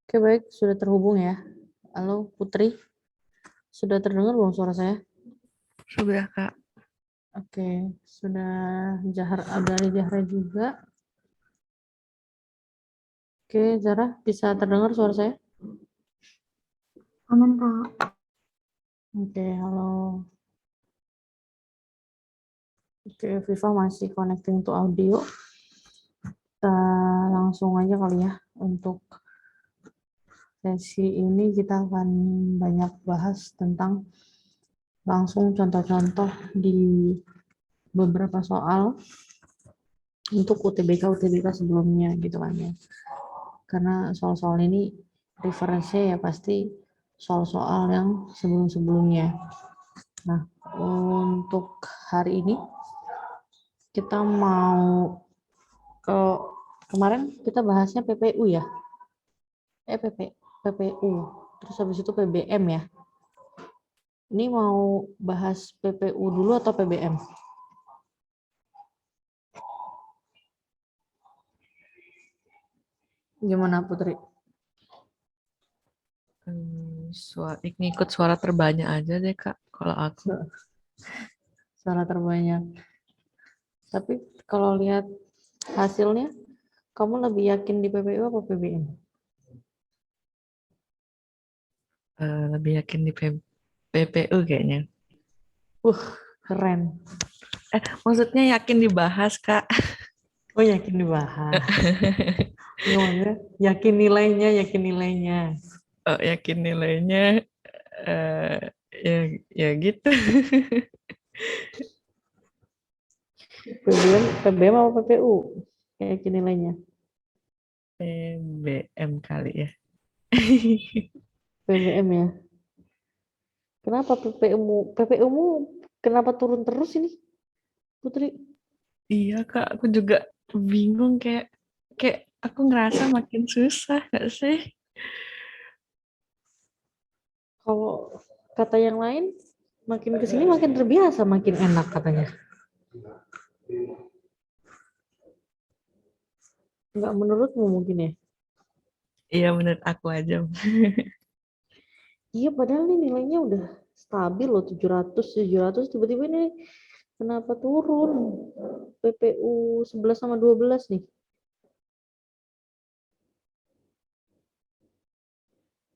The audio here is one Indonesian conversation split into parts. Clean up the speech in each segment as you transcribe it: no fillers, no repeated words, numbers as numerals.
Oke, baik, sudah terhubung ya. Halo Putri, sudah terdengar belum suara saya? Sudah, Kak. Oke, sudah ada Zahra juga. Oke, Zahra, bisa terdengar suara saya? Aman, Kak. Oke, halo. Oke, Viva masih connecting to audio. Kita langsung aja kali ya. Untuk sesi ini kita akan banyak bahas tentang langsung contoh-contoh di beberapa soal untuk UTBK sebelumnya gitu kan ya. Karena soal-soal ini referensinya ya pasti soal-soal yang sebelum-sebelumnya. Nah, untuk hari ini kita mau kemarin kita bahasnya PPU ya. PPU. Terus habis itu PBM ya. Ini mau bahas PPU dulu atau PBM? Gimana Putri? Ngikut suara terbanyak aja deh, Kak, kalau aku. Suara terbanyak. Tapi kalau lihat hasilnya, kamu lebih yakin di PPU atau PBM? Lebih yakin di PPU kayaknya. Keren. Maksudnya yakin dibahas, Kak. Oh, yakin dibahas. Gimana? Yakin nilainya. Oh, yakin nilainya eh ya ya gitu. PBM apa PPU? Yakin nilainya. PBM kali ya. PBM ya. Kenapa PPU-mu kenapa turun terus ini, Putri? Iya, Kak, aku juga bingung kayak kayak aku ngerasa makin susah nggak sih? Kalau kata yang lain, makin kesini makin terbiasa, makin enak katanya. Enggak menurutmu mungkin ya? Iya, menurut aku aja. Iya, padahal nih nilainya udah stabil loh 700 tiba-tiba ini kenapa turun? PPU 11 sama 12 nih.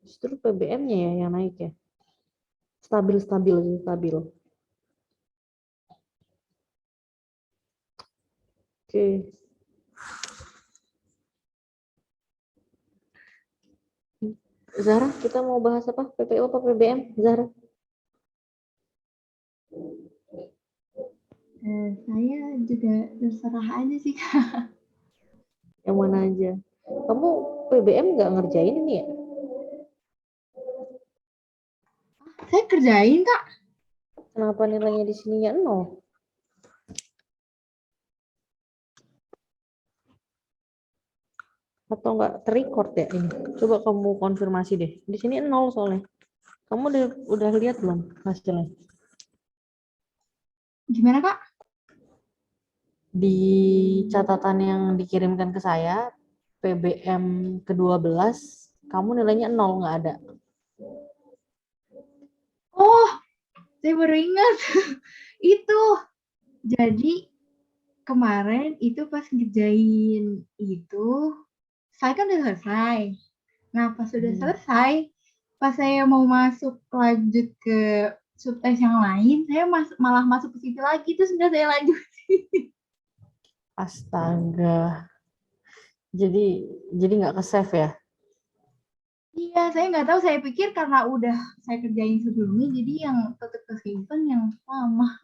Justru PBM-nya ya yang naik ya. Stabil. Oke. Zahra, kita mau bahas apa? PPU apa PBM? Zahra? Saya juga terserah aja sih, Kak. Yang mana aja? Kamu PBM nggak ngerjain ini ya? Saya kerjain, Kak. Kenapa nilainya di sininya 0? Atau nggak terrecord ya ini? Coba kamu konfirmasi deh. Di sini 0 soalnya. Kamu udah lihat belum hasilnya? Gimana, Kak? Di catatan yang dikirimkan ke saya, PBM ke-12, kamu nilainya 0, nggak ada. Oh, saya baru ingat. Itu. Jadi, kemarin itu pas ngerjain itu, saya kan udah selesai. Nah, pas sudah selesai, pas saya mau masuk lanjut ke subtes yang lain, saya malah masuk ke situ lagi, terus sudah saya lanjut. Astaga. Jadi nggak ke save ya? Iya, saya nggak tahu. Saya pikir karena udah saya kerjain sebelumnya, jadi yang tetap kesimpan yang lama.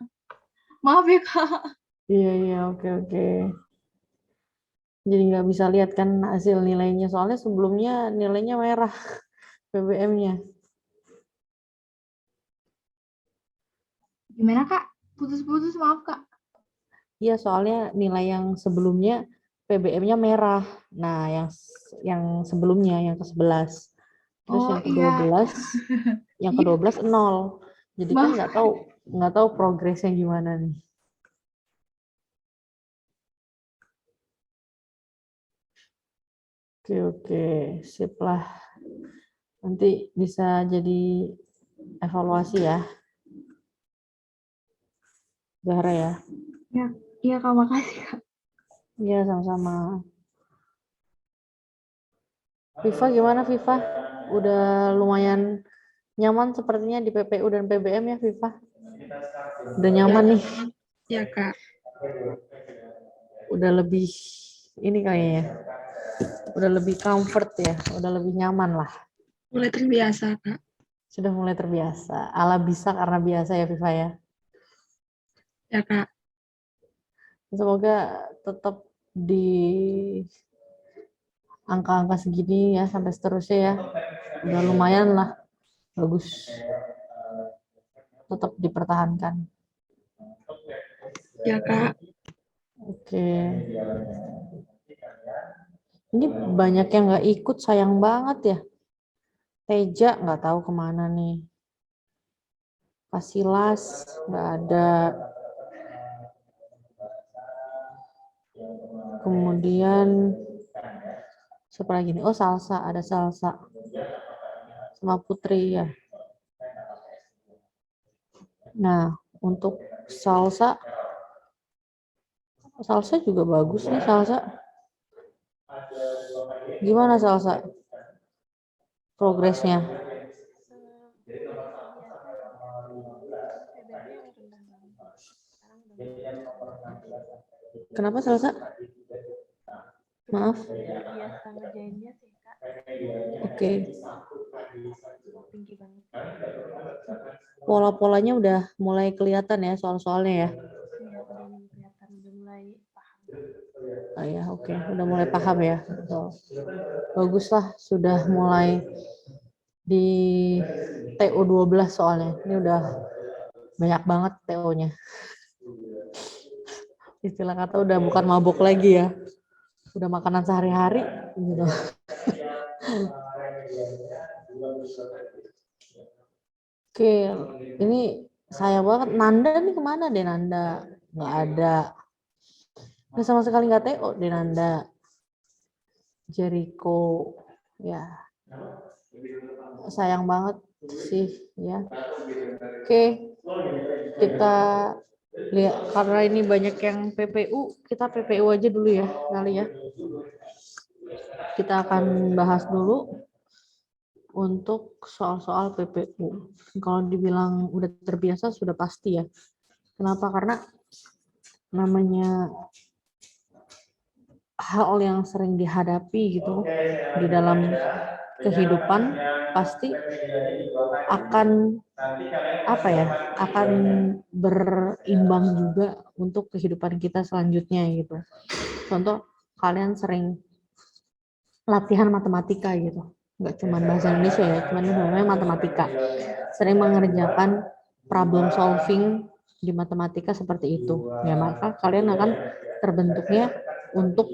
Maaf ya, Kak. Iya, oke. Jadi nggak bisa lihat kan hasil nilainya. Soalnya sebelumnya nilainya merah PBM-nya. Gimana, Kak? Putus-putus, maaf, Kak. Iya, soalnya nilai yang sebelumnya PBM-nya merah. Nah, yang sebelumnya yang ke-11. Terus Oh yang iya, ke-12, yang iya, ke-12 0. Jadi kan maaf. nggak tahu progresnya gimana nih. Oke, sip lah. Nanti bisa jadi evaluasi ya, Zahra ya. Iya Kak, makasih Kak. Iya, sama-sama. Viva gimana Viva? Udah lumayan nyaman sepertinya di PPU dan PBM ya Viva? Udah nyaman nih, Ya Kak, udah lebih ini kayaknya, udah lebih comfort ya, udah lebih nyaman lah. mulai terbiasa Kak. Sudah mulai terbiasa. Ala bisa karena biasa ya Viva ya. Ya Kak, Semoga tetap di angka-angka segini ya sampai seterusnya ya. Udah lumayan lah, bagus. Tetap dipertahankan. ya Kak. Oke. Ini banyak yang nggak ikut, sayang banget ya. Teja nggak tahu kemana nih. Kasilas nggak ada. Kemudian siapa lagi nih? Oh, Salsa, ada Salsa sama Putri ya. Nah, untuk Salsa juga bagus nih Salsa. Gimana Salsa? Progresnya? Kenapa Salsa? Maaf. Biasa ngerjainnya sih Kak, Oke. tinggi banget. Pola-polanya udah mulai kelihatan ya soal-soalnya ya. Iya, udah mulai kelihatan, udah mulai paham. Oh ya, oke. Udah mulai paham ya. So, baguslah sudah mulai di TO 12 soalnya. Ini udah banyak banget TO-nya. Istilah kata udah bukan mabok lagi ya. Udah makanan sehari-hari gitu. Oke, ini sayang banget. Nanda nih kemana deh Nanda? Nggak ada. Nggak sama sekali nggak TO deh Nanda. Jericho, ya sayang banget sih ya. Oke, kita lihat karena ini banyak yang PPU, kita PPU aja dulu ya kali ya. Kita akan bahas dulu untuk soal-soal PPU. Kalau dibilang udah terbiasa sudah pasti ya. Kenapa? Karena namanya hal yang sering dihadapi gitu di dalam kehidupan pasti akan akan berimbang juga untuk kehidupan kita selanjutnya gitu. Contoh kalian sering latihan matematika gitu, nggak cuma bahasa Indonesia ya, cuman namanya matematika, sering mengerjakan problem solving di matematika seperti itu ya, maka kalian akan terbentuknya untuk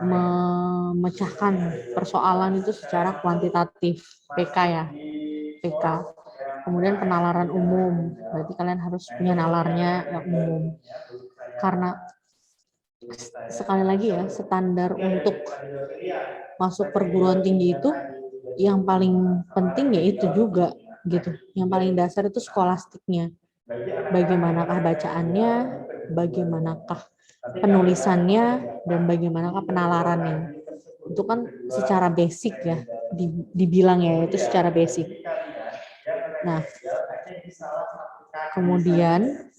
memecahkan persoalan itu secara kuantitatif, PK ya, PK. Kemudian penalaran umum, berarti kalian harus punya nalarnya yang umum. Karena sekali lagi ya, standar untuk masuk perguruan tinggi itu yang paling penting ya itu juga gitu. Yang paling dasar itu skolastiknya. Bagaimanakah bacaannya, bagaimanakah penulisannya, dan bagaimanakah penalarannya. Itu kan secara basic ya, dibilang ya itu secara basic. Nah, kemudian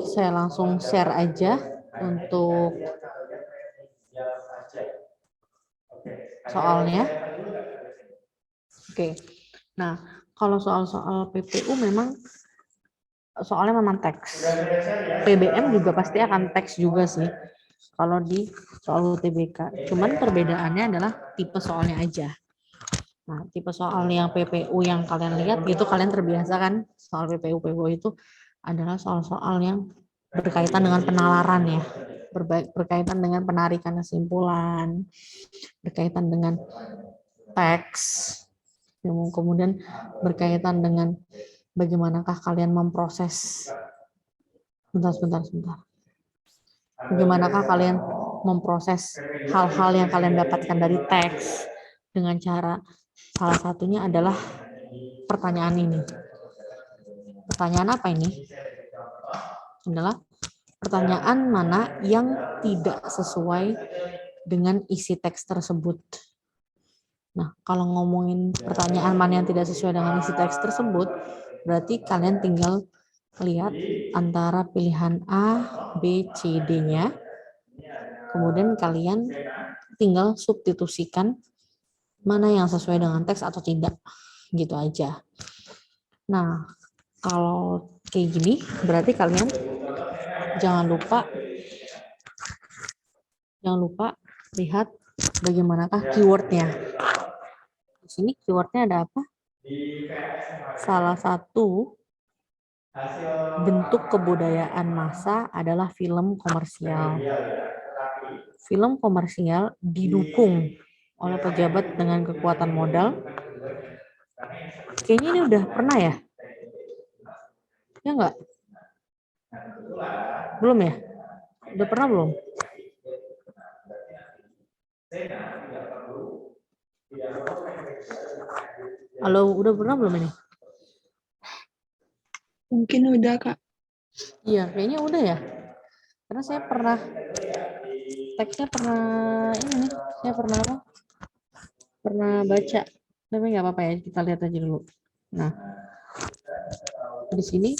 saya langsung share aja untuk soalnya. Oke. Nah, kalau soal-soal PPU memang soalnya memang teks. PBM juga pasti akan teks juga sih. Kalau di soal UTBK. Cuman perbedaannya adalah tipe soalnya aja. Nah, tipe soal yang PPU yang kalian lihat itu kalian terbiasa kan, soal PPU itu adalah soal-soal yang berkaitan dengan penalaran ya, berkaitan dengan penarikan kesimpulan, berkaitan dengan teks, kemudian berkaitan dengan bagaimanakah kalian memproses, sebentar. Bagaimanakah kalian memproses hal-hal yang kalian dapatkan dari teks dengan cara salah satunya adalah pertanyaan ini. Pertanyaan apa ini? Adalah pertanyaan mana yang tidak sesuai dengan isi teks tersebut. Nah, kalau ngomongin pertanyaan mana yang tidak sesuai dengan isi teks tersebut, berarti kalian tinggal lihat antara pilihan A, B, C, D-nya. Kemudian kalian tinggal substitusikan mana yang sesuai dengan teks atau tidak. Gitu aja. Nah, kalau kayak gini, berarti kalian jangan lupa lihat bagaimanakah keywordnya. Di sini keywordnya ada apa? Salah satu bentuk kebudayaan massa adalah film komersial. Film komersial didukung oleh pejabat dengan kekuatan modal. Kayaknya ini udah pernah ya? Ya enggak? Belum ya? Udah pernah belum? Halo, udah pernah belum ini? Mungkin udah, Kak. Iya, kayaknya udah ya. Karena saya pernah, teksnya pernah ini nih, saya pernah apa? Pernah baca. Tapi nggak apa-apa ya, kita lihat aja dulu. Nah, di sini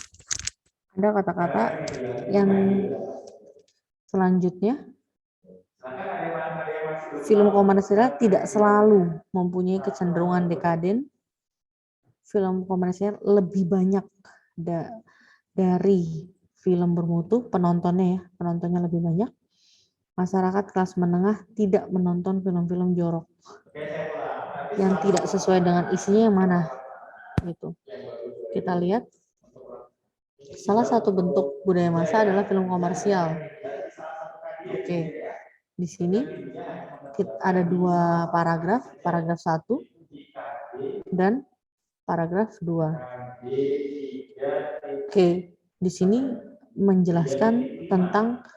ada kata-kata yang selanjutnya. Film komersial tidak selalu mempunyai kecenderungan dekaden. Film komersial lebih banyak dari film bermutu, penontonnya lebih banyak. Masyarakat kelas menengah tidak menonton film-film jorok yang tidak sesuai dengan isinya yang mana gitu. Kita lihat salah satu bentuk budaya massa adalah film komersial. Oke, di sini ada dua paragraf 1 dan paragraf 2. Oke, di sini menjelaskan tentang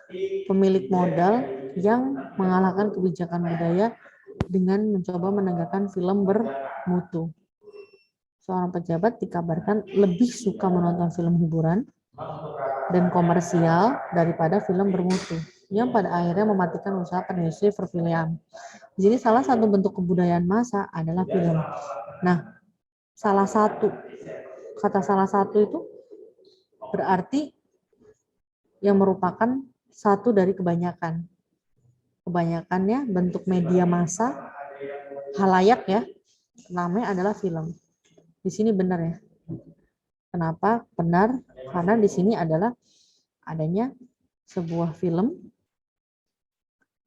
pemilik modal yang mengalahkan kebijakan budaya dengan mencoba menegakkan film bermutu. Seorang pejabat dikabarkan lebih suka menonton film hiburan dan komersial daripada film bermutu, yang pada akhirnya mematikan usaha industri perfilman. Di sini salah satu bentuk kebudayaan massa adalah film. Nah, kata salah satu itu berarti yang merupakan satu dari kebanyakan. Kebanyakannya bentuk media massa, halayak ya, namanya adalah film. Di sini benar ya. Kenapa benar? Karena di sini adalah adanya sebuah film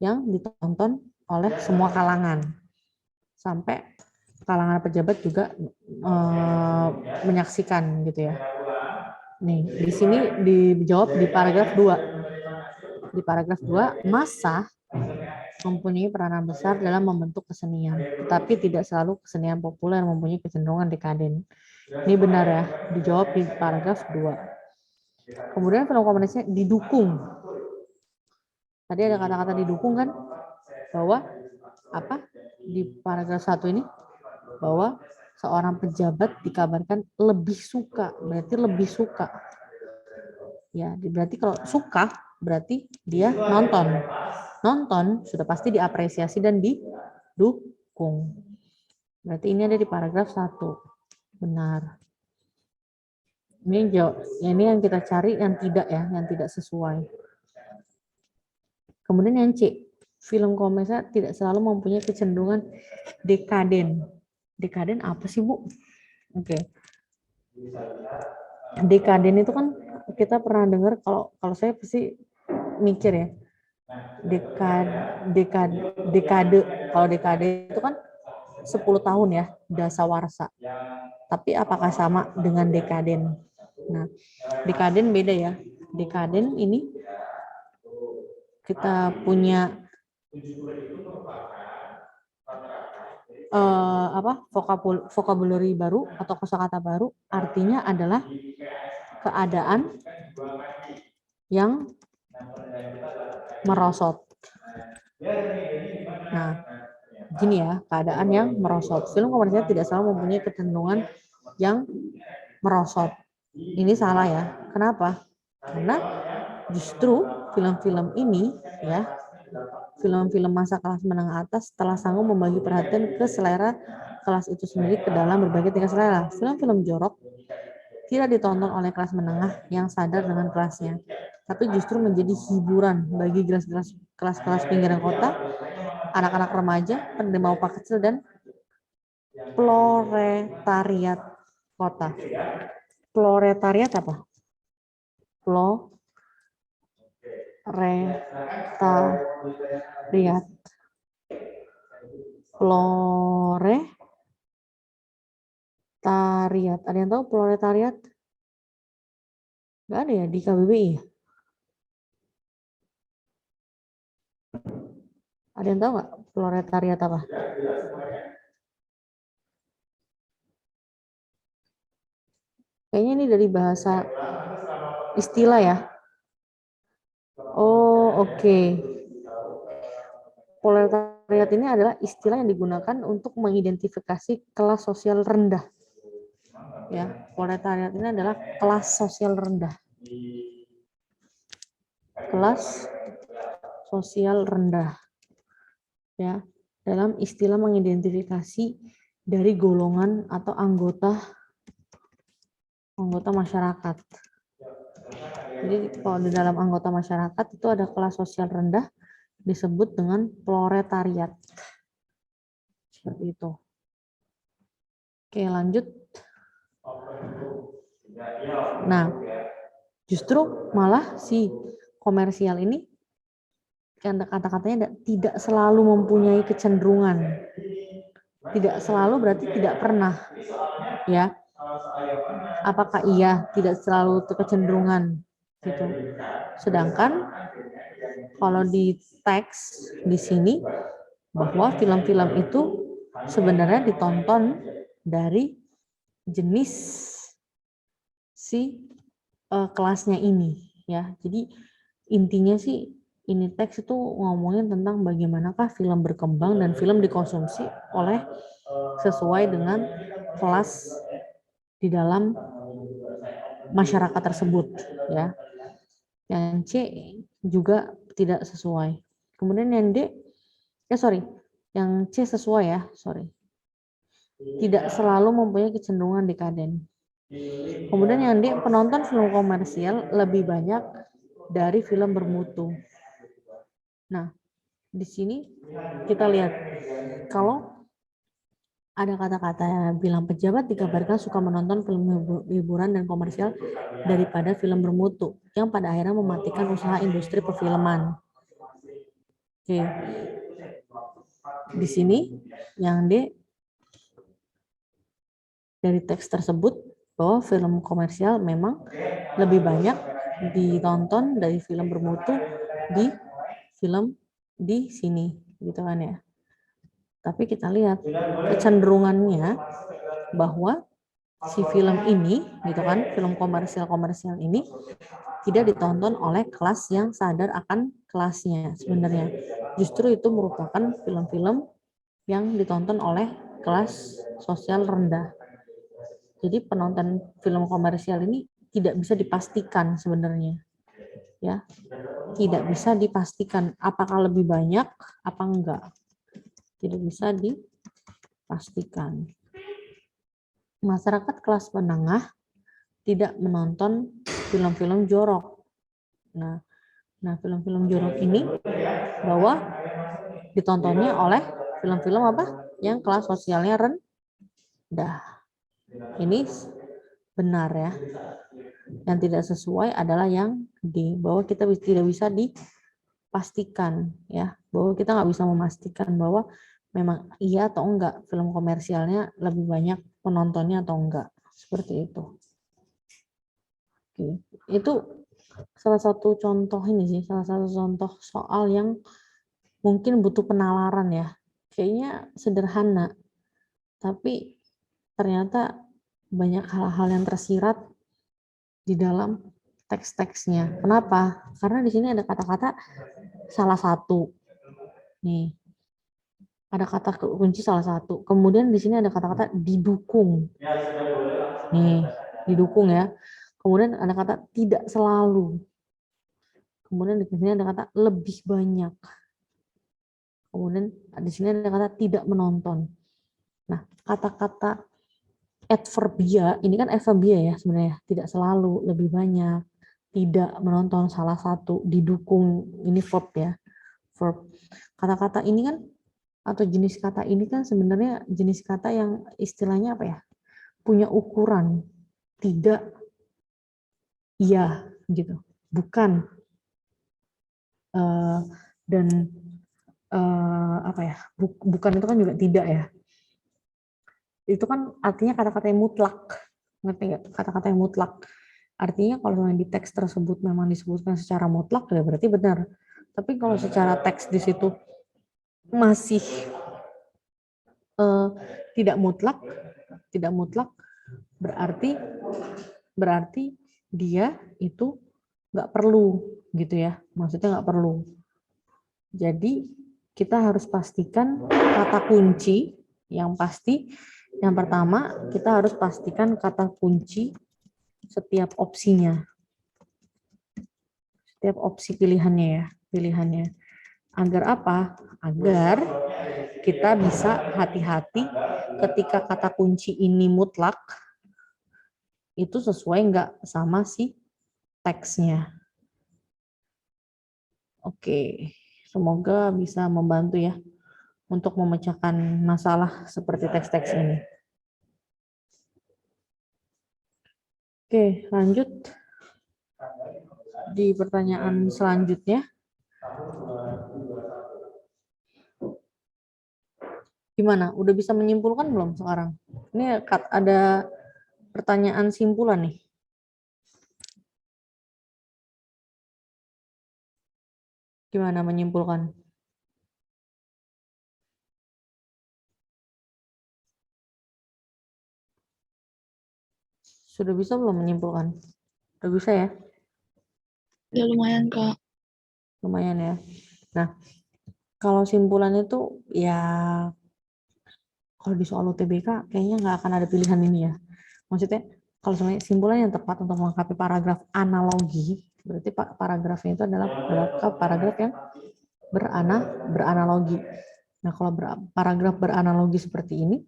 yang ditonton oleh semua kalangan. Sampai kalangan pejabat juga menyaksikan gitu ya. Nih, di sini dijawab di paragraf 2. Di paragraf 2, massa mempunyai peranan besar dalam membentuk kesenian, tetapi tidak selalu kesenian populer mempunyai kecenderungan dekaden. Ini benar ya, dijawab di paragraf 2. Kemudian film komersial didukung. Tadi ada kata-kata didukung kan? Bahwa apa? Di paragraf 1 ini bahwa seorang pejabat dikabarkan lebih suka, berarti lebih suka. Ya, berarti kalau suka berarti dia nonton. Nonton sudah pasti diapresiasi dan didukung. Berarti ini ada di paragraf 1. Benar. Ini yang kita cari yang tidak ya, yang tidak sesuai. Kemudian yang C, film komersial tidak selalu mempunyai kecenderungan dekaden. Dekaden apa sih, Bu? Oke. Dekaden itu kan kita pernah dengar, kalau saya pasti mikir ya. Dekade. Kalau dekade itu kan 10 tahun ya, dasawarsa. Tapi apakah sama dengan dekaden? Nah, dekaden beda ya. Dekaden ini kita punya vocabulary baru atau kosakata baru, artinya adalah keadaan yang merosot. Nah, gini ya, keadaan yang merosot. Film komersial tidak selalu mempunyai kecenderungan yang merosot. Ini salah ya. Kenapa? Karena justru film-film ini ya, film-film masa kelas menengah atas telah sanggup membagi perhatian ke selera kelas itu sendiri ke dalam berbagai tingkat selera. Film-film jorok tidak ditonton oleh kelas menengah yang sadar dengan kelasnya, tapi justru menjadi hiburan bagi kelas-kelas pinggiran kota, anak-anak remaja, penerima upah kecil, dan proletariat kota. Proletariat apa? Proletariat. Proletariat. Ada yang tahu proletariat? Nggak ada ya di KBBI? Ada yang tahu nggak proletariat apa? Kayaknya ini dari bahasa istilah ya. Oh, oke. Proletariat ini adalah istilah yang digunakan untuk mengidentifikasi kelas sosial rendah. Ya, proletariat ini adalah kelas sosial rendah. Kelas sosial rendah. Ya, dalam istilah mengidentifikasi dari golongan atau anggota masyarakat. Jadi kalau di dalam anggota masyarakat itu ada kelas sosial rendah disebut dengan proletariat. Seperti itu. Oke, lanjut. Nah, justru malah si komersial ini kata-katanya tidak selalu mempunyai kecenderungan. Tidak selalu berarti tidak pernah. Ya. Apakah iya tidak selalu kecenderungan gitu. Sedangkan kalau di teks di sini bahwa film-film itu sebenarnya ditonton dari jenis si kelasnya ini ya. Jadi intinya sih ini teks itu ngomongin tentang bagaimanakah film berkembang dan film dikonsumsi oleh sesuai dengan kelas di dalam masyarakat tersebut ya. Yang C juga tidak sesuai. Kemudian yang D yang C sesuai ya, tidak selalu mempunyai kecenderungan dekaden. Kemudian yang D, penonton film komersial lebih banyak dari film bermutu. Nah, di sini kita lihat kalau ada kata-kata bilang pejabat dikabarkan suka menonton film hiburan dan komersial daripada film bermutu yang pada akhirnya mematikan usaha industri perfilman. Oke. Di sini yang D dari teks tersebut bahwa film komersial memang lebih banyak ditonton dari film bermutu di film di sini gitu kan ya. Tapi kita lihat kecenderungannya bahwa si film ini gitu kan, film komersial ini tidak ditonton oleh kelas yang sadar akan kelasnya sebenarnya. Justru itu merupakan film-film yang ditonton oleh kelas sosial rendah. Jadi penonton film komersial ini tidak bisa dipastikan sebenarnya. Ya. Tidak bisa dipastikan apakah lebih banyak apa enggak. Tidak bisa dipastikan. Masyarakat kelas menengah tidak menonton film-film jorok. Nah, film-film jorok ini bahwa ditontonnya oleh film-film apa? Yang kelas sosialnya rendah. Ini benar ya. Yang tidak sesuai adalah yang D, bahwa kita tidak bisa dipastikan ya, bahwa kita nggak bisa memastikan bahwa memang iya atau enggak film komersialnya lebih banyak penontonnya atau enggak, seperti itu. Oke. Itu salah satu contoh soal yang mungkin butuh penalaran ya. Kayaknya sederhana, tapi ternyata banyak hal-hal yang tersirat di dalam teks-teksnya. Kenapa? Karena di sini ada kata-kata salah satu. Nih, ada kata kunci salah satu. Kemudian di sini ada kata-kata didukung. Nih, didukung ya. Kemudian ada kata tidak selalu. Kemudian di sini ada kata lebih banyak. Kemudian di sini ada kata tidak menonton. Nah, kata-kata adverbia, ini kan adverbia ya sebenarnya. Tidak selalu, lebih banyak, tidak menonton, salah satu, didukung, ini verb ya. Verb. Kata-kata ini kan, atau jenis kata ini kan sebenarnya jenis kata yang istilahnya apa ya? Punya ukuran. Tidak, iya, gitu. Bukan. Dan apa ya? Bukan itu kan juga tidak ya. Itu kan artinya kata-kata yang mutlak. Ngerti nggak? Kata-kata yang mutlak. Artinya kalau di teks tersebut memang disebutkan secara mutlak ya berarti benar. Tapi kalau secara teks di situ masih tidak mutlak berarti dia itu nggak perlu gitu ya. Maksudnya nggak perlu. Jadi kita harus pastikan kata kunci yang pasti. Yang pertama kita harus pastikan kata kunci setiap opsinya. Setiap opsi pilihannya. Agar apa? Agar kita bisa hati-hati ketika kata kunci ini mutlak, itu sesuai nggak sama si teksnya. Oke, semoga bisa membantu ya untuk memecahkan masalah seperti teks-teks ini. Oke, lanjut di pertanyaan selanjutnya. Gimana? Udah bisa menyimpulkan belum sekarang? Ini ada pertanyaan simpulan nih. Gimana menyimpulkan? Sudah bisa belum menyimpulkan? Udah bisa ya? Ya lumayan Kak. Lumayan ya. Nah, kalau simpulan itu ya kalau di soal UTBK kayaknya nggak akan ada pilihan ini ya. Maksudnya kalau sebenarnya simpulan yang tepat untuk melengkapi paragraf analogi, berarti paragrafnya itu adalah paragraf yang beranalogi. Nah, kalau paragraf beranalogi seperti ini,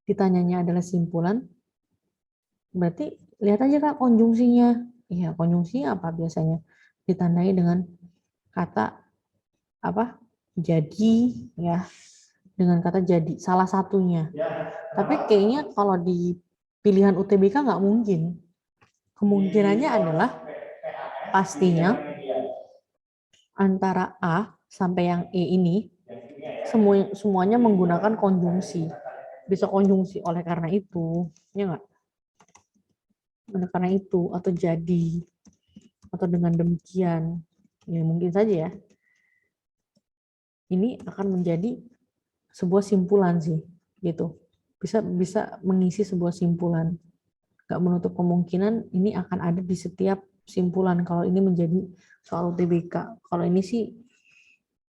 ditanyanya adalah simpulan, berarti lihat aja Kak konjungsinya. Iya, konjungsinya apa biasanya? Ditandai dengan kata apa? Jadi ya. Dengan kata jadi salah satunya. Tapi kayaknya kalau di pilihan UTBK nggak mungkin. Kemungkinannya adalah pastinya antara A sampai yang E ini semuanya menggunakan konjungsi. Bisa konjungsi oleh karena itu, ya nggak? Oleh karena itu, atau jadi, atau dengan demikian, ya mungkin saja ya. Ini akan menjadi sebuah simpulan sih, gitu. Bisa mengisi sebuah simpulan. Nggak menutup kemungkinan ini akan ada di setiap simpulan kalau ini menjadi soal UTBK. Kalau ini sih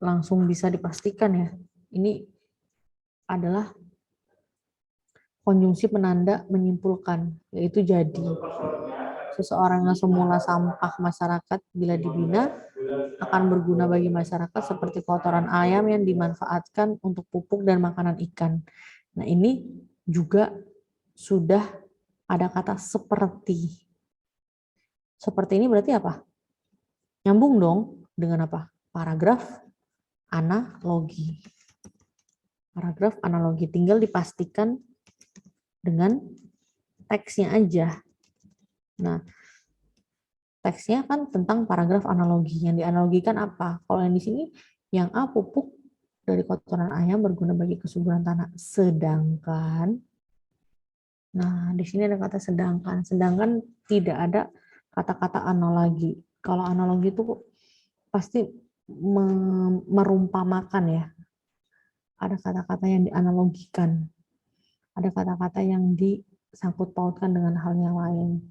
langsung bisa dipastikan ya. Ini adalah konjungsi penanda menyimpulkan, yaitu jadi. Seseorang yang semula sampah masyarakat bila dibina akan berguna bagi masyarakat seperti kotoran ayam yang dimanfaatkan untuk pupuk dan makanan ikan. Nah, ini juga sudah ada kata seperti. Seperti ini berarti apa? Nyambung dong dengan apa? Paragraf analogi. Paragraf analogi tinggal dipastikan dengan teksnya aja. Nah, teksnya kan tentang paragraf analogi. Yang dianalogikan apa? Kalau yang di sini, yang A pupuk dari kotoran ayam berguna bagi kesuburan tanah. Sedangkan, nah di sini ada kata sedangkan. Sedangkan tidak ada kata-kata analogi. Kalau analogi itu pasti merumpamakan ya. Ada kata-kata yang dianalogikan. Ada kata-kata yang disangkut pautkan dengan hal yang lain.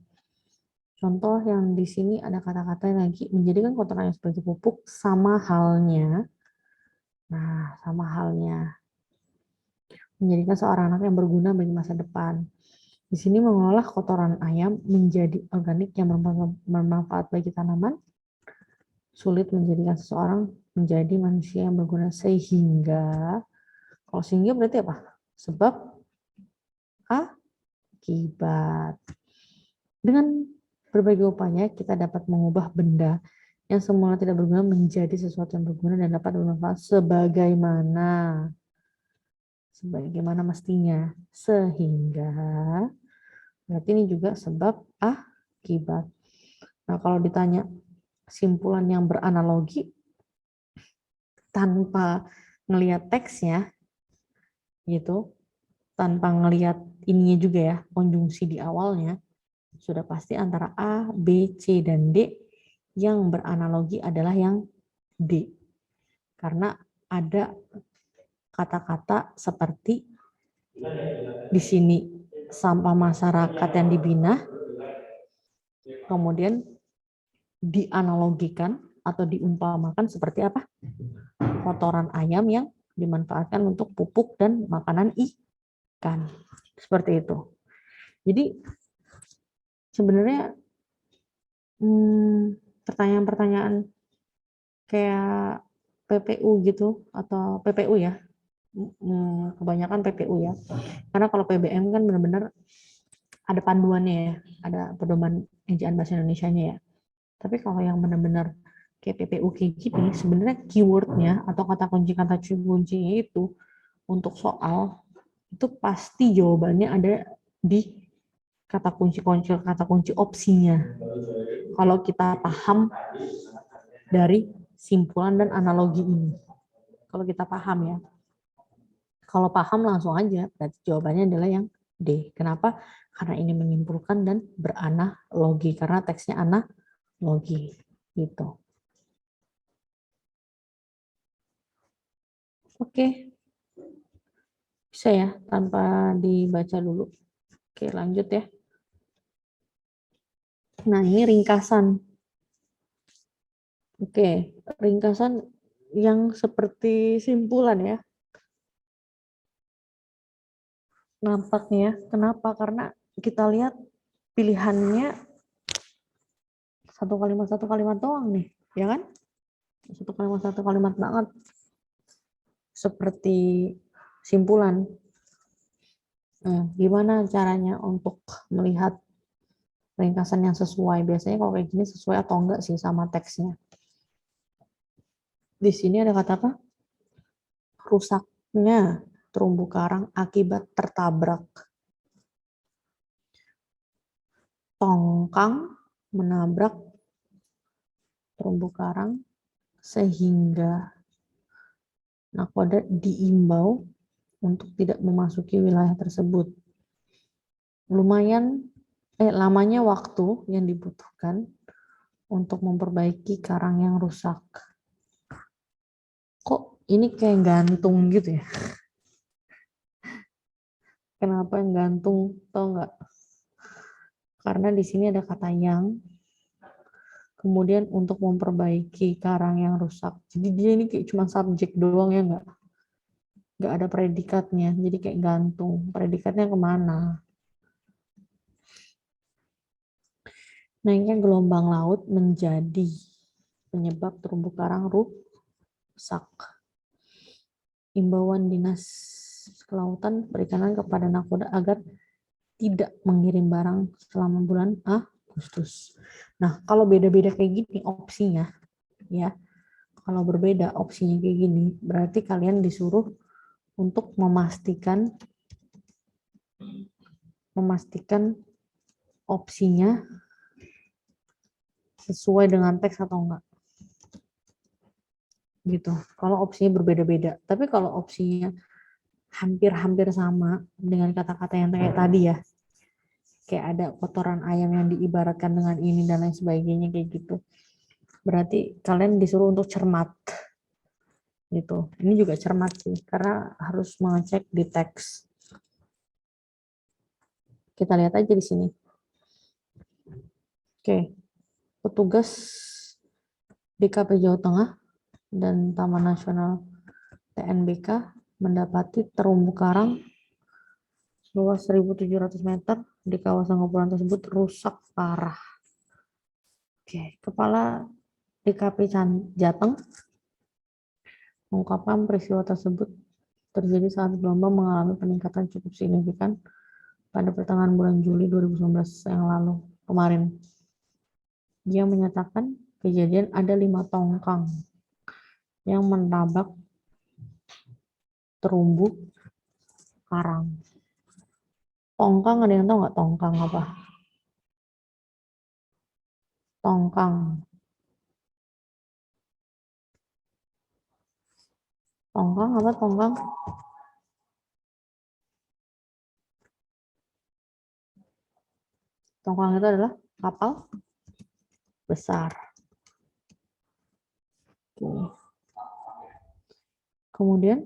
Contoh yang di sini ada kata-kata yang lagi menjadikan kotoran yang seperti pupuk sama halnya Nah, sama halnya menjadikan seorang anak yang berguna bagi masa depan. Di sini mengolah kotoran ayam menjadi organik yang bermanfaat bagi tanaman, sulit menjadikan seseorang menjadi manusia yang berguna sehingga, kalau sehingga berarti apa? Sebab, akibat. Dengan berbagai upaya kita dapat mengubah benda yang semula tidak berguna menjadi sesuatu yang berguna dan dapat bermanfaat sebagaimana mestinya. Sehingga berarti ini juga sebab akibat. Nah, kalau ditanya simpulan yang beranalogi tanpa ngelihat teksnya gitu, tanpa ngelihat ininya juga ya, konjungsi di awalnya, sudah pasti antara A, B, C, dan D yang beranalogi adalah yang D. Karena ada kata-kata seperti di sini sampah masyarakat yang dibina, kemudian dianalogikan atau diumpamakan seperti apa? Kotoran ayam yang dimanfaatkan untuk pupuk dan makanan ikan. Seperti itu. Jadi sebenarnya pertanyaan-pertanyaan kayak PPU gitu atau PPU ya, kebanyakan PPU ya. Karena kalau PBM kan benar-benar ada panduannya ya, ada pedoman ejaan bahasa Indonesianya ya. Tapi kalau yang benar-benar kayak PPU kayak gini, sebenarnya keywordnya atau kata kuncinya itu untuk soal itu pasti jawabannya ada di kata kunci opsinya. Kalau kita paham dari simpulan dan analogi ini. Kalau kita paham ya. Kalau paham langsung aja, berarti jawabannya adalah yang D. Kenapa? Karena ini menyimpulkan dan beranalogi. Karena teksnya analogi. Gitu. Oke. Bisa ya, tanpa dibaca dulu. Oke, lanjut ya. Nah, ini ringkasan. Oke, ringkasan yang seperti simpulan ya. Nampaknya, kenapa? Karena kita lihat pilihannya satu kalimat doang nih, ya kan? Satu kalimat banget. Seperti simpulan. Nah, gimana caranya untuk melihat ringkasan yang sesuai? Biasanya kalau kayak gini sesuai atau enggak sih sama teksnya. Di sini ada kata apa? Rusaknya terumbu karang akibat tertabrak. Tongkang menabrak terumbu karang sehingga nakoda diimbau untuk tidak memasuki wilayah tersebut. Lamanya waktu yang dibutuhkan untuk memperbaiki karang yang rusak. Kok ini kayak gantung gitu ya? Kenapa yang gantung? Tahu nggak? Karena di sini ada kata yang, kemudian untuk memperbaiki karang yang rusak. Jadi dia ini kayak cuma subjek doang ya nggak? Nggak ada predikatnya, jadi kayak gantung. Predikatnya kemana? Naiknya gelombang laut menjadi penyebab terumbu karang rusak. Imbauan Dinas Kelautan Perikanan kepada nakoda agar tidak mengirim barang selama bulan Agustus. Nah, kalau beda-beda kayak gini opsinya, ya, kalau berbeda opsinya kayak gini, berarti kalian disuruh untuk memastikan opsinya sesuai dengan teks atau enggak. Gitu. Kalau opsinya berbeda-beda. Tapi kalau opsinya hampir-hampir sama dengan kata-kata yang kayak tadi ya, kayak ada kotoran ayam yang diibaratkan dengan ini dan lain sebagainya kayak gitu, berarti kalian disuruh untuk cermat gitu. Ini juga cermat sih karena harus mengecek di teks. Kita lihat aja di sini. Oke, petugas DKP Jawa Tengah dan Taman Nasional TNBK mendapati terumbu karang luas 1.700 meter di kawasan kepulauan tersebut rusak parah. Oke, Kepala DKP Jateng mengungkapkan peristiwa tersebut terjadi saat gelombang mengalami peningkatan cukup signifikan pada pertengahan bulan Juli 2019 yang lalu kemarin. Dia menyatakan kejadian ada 5 tongkang yang menabrak terumbu karang. Tongkang, ada yang tahu nggak tongkang apa? Tongkang. Tongkang apa tongkang? Tongkang itu adalah kapal besar. Oke. Kemudian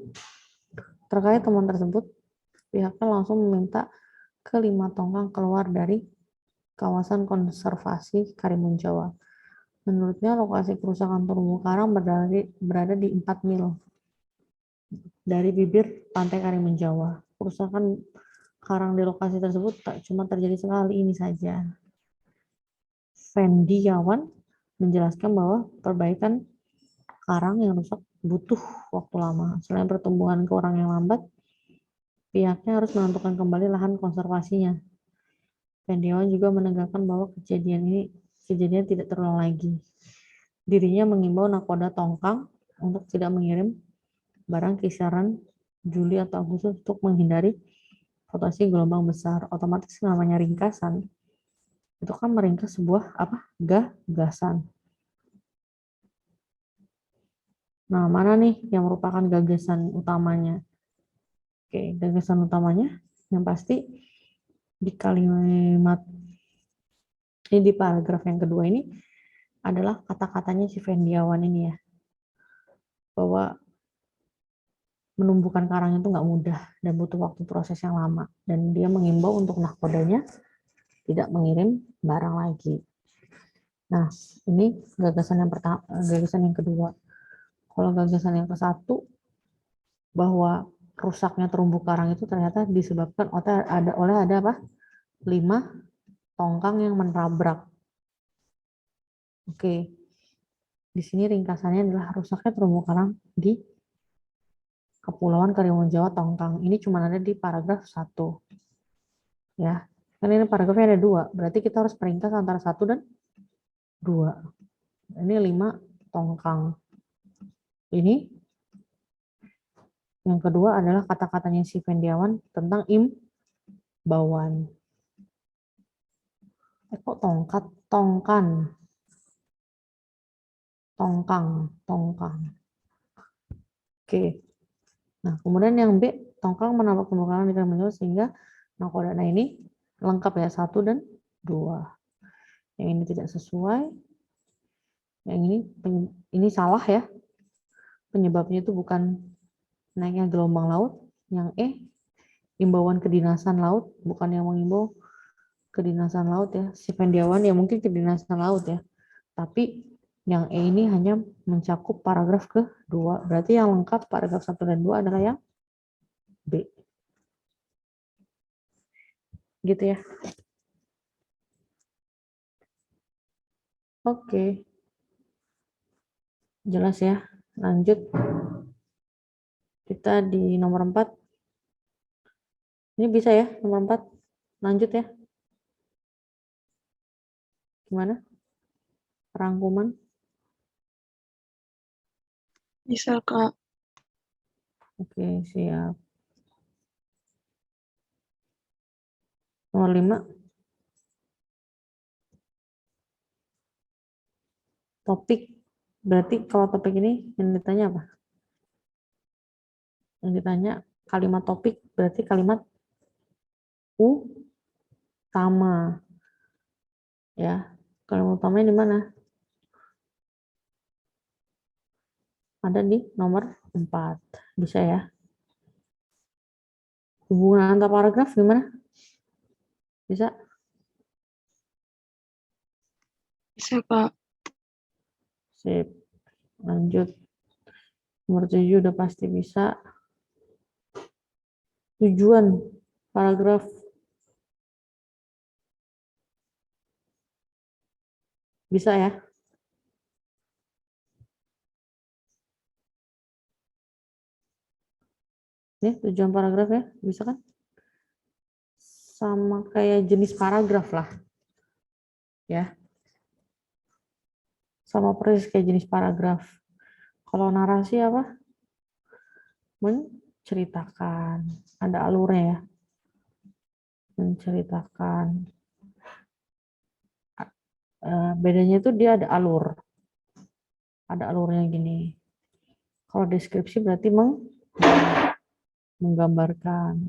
terkait temuan tersebut, pihaknya langsung meminta kelima tongkang keluar dari kawasan konservasi Karimun Jawa. Menurutnya lokasi kerusakan terumbu karang berada di 4 mil dari bibir pantai Karimun Jawa. Kerusakan karang di lokasi tersebut tak cuma terjadi sekali ini saja. Fendiawan menjelaskan bahwa perbaikan karang yang rusak butuh waktu lama. Selain pertumbuhan karang yang lambat, pihaknya harus menentukan kembali lahan konservasinya. Fendiawan juga menegaskan bahwa kejadian tidak terulang lagi. Dirinya mengimbau nakoda tongkang untuk tidak mengirim barang kisaran Juli atau Agustus untuk menghindari potensi gelombang besar. Otomatis namanya ringkasan itu kan meringkas sebuah gagasan. Nah, mana nih yang merupakan gagasan utamanya? Oke, gagasan utamanya yang pasti di kalimat ini, di paragraf yang kedua ini adalah kata-katanya si Fendiawan ini ya, bahwa menumbuhkan karang itu nggak mudah dan butuh waktu proses yang lama, dan dia mengimbau untuk nahkodanya tidak mengirim barang lagi. Nah, ini gagasan yang pertama, gagasan yang kedua. Kalau gagasan yang ke-1, bahwa rusaknya terumbu karang itu ternyata disebabkan oleh ada 5 tongkang yang menabrak. Oke. Di sini ringkasannya adalah rusaknya terumbu karang di Kepulauan Karimun Jawa tongkang. Ini cuma ada di paragraf 1. Ya. Kan ini paragrafnya ada 2. Berarti kita harus peringkas antara 1 dan 2. Ini 5 tongkang. Ini yang kedua adalah kata-katanya si Fendiawan tentang imbauan. Kok tongkat? Tongkang. Oke. Nah, kemudian yang B, tongkang menabrak terumbu karang di Karimun Jawa sehingga nakoda. Nah, ini lengkap ya, 1 dan 2. Yang ini tidak sesuai. Yang ini salah ya. Penyebabnya itu bukan naiknya gelombang laut. Yang E, imbauan kedinasan laut, bukan yang mengimbau kedinasan laut ya. Si Fendiawan ya mungkin kedinasan laut ya. Tapi yang E ini hanya mencakup paragraf ke-2. Berarti yang lengkap paragraf 1 dan 2 adalah yang B. Gitu ya. Oke. Jelas ya. Lanjut. Kita di nomor 4. Ini bisa ya, nomor 4. Lanjut ya. Gimana? Rangkuman. Bisa, Kak. Oke, siap. Nomor 5. Topik. Berarti kalau topik ini yang ditanya apa? Yang ditanya kalimat topik berarti kalimat utama. Ya. Kalimat utamanya di mana? Ada di nomor 4. Bisa ya. Hubungan antar paragraf gimana? Bisa? Bisa, Kak. Sip. Lanjut. Nomor 7 udah pasti bisa. Tujuan paragraf. Bisa ya? Nih tujuan paragraf ya, bisa kan? Sama kayak jenis paragraf lah. Ya. Sama persis kayak jenis paragraf. Kalau narasi apa? Menceritakan. Ada alurnya ya. Menceritakan. Bedanya itu dia ada alur. Ada alurnya gini. Kalau deskripsi berarti menggambarkan.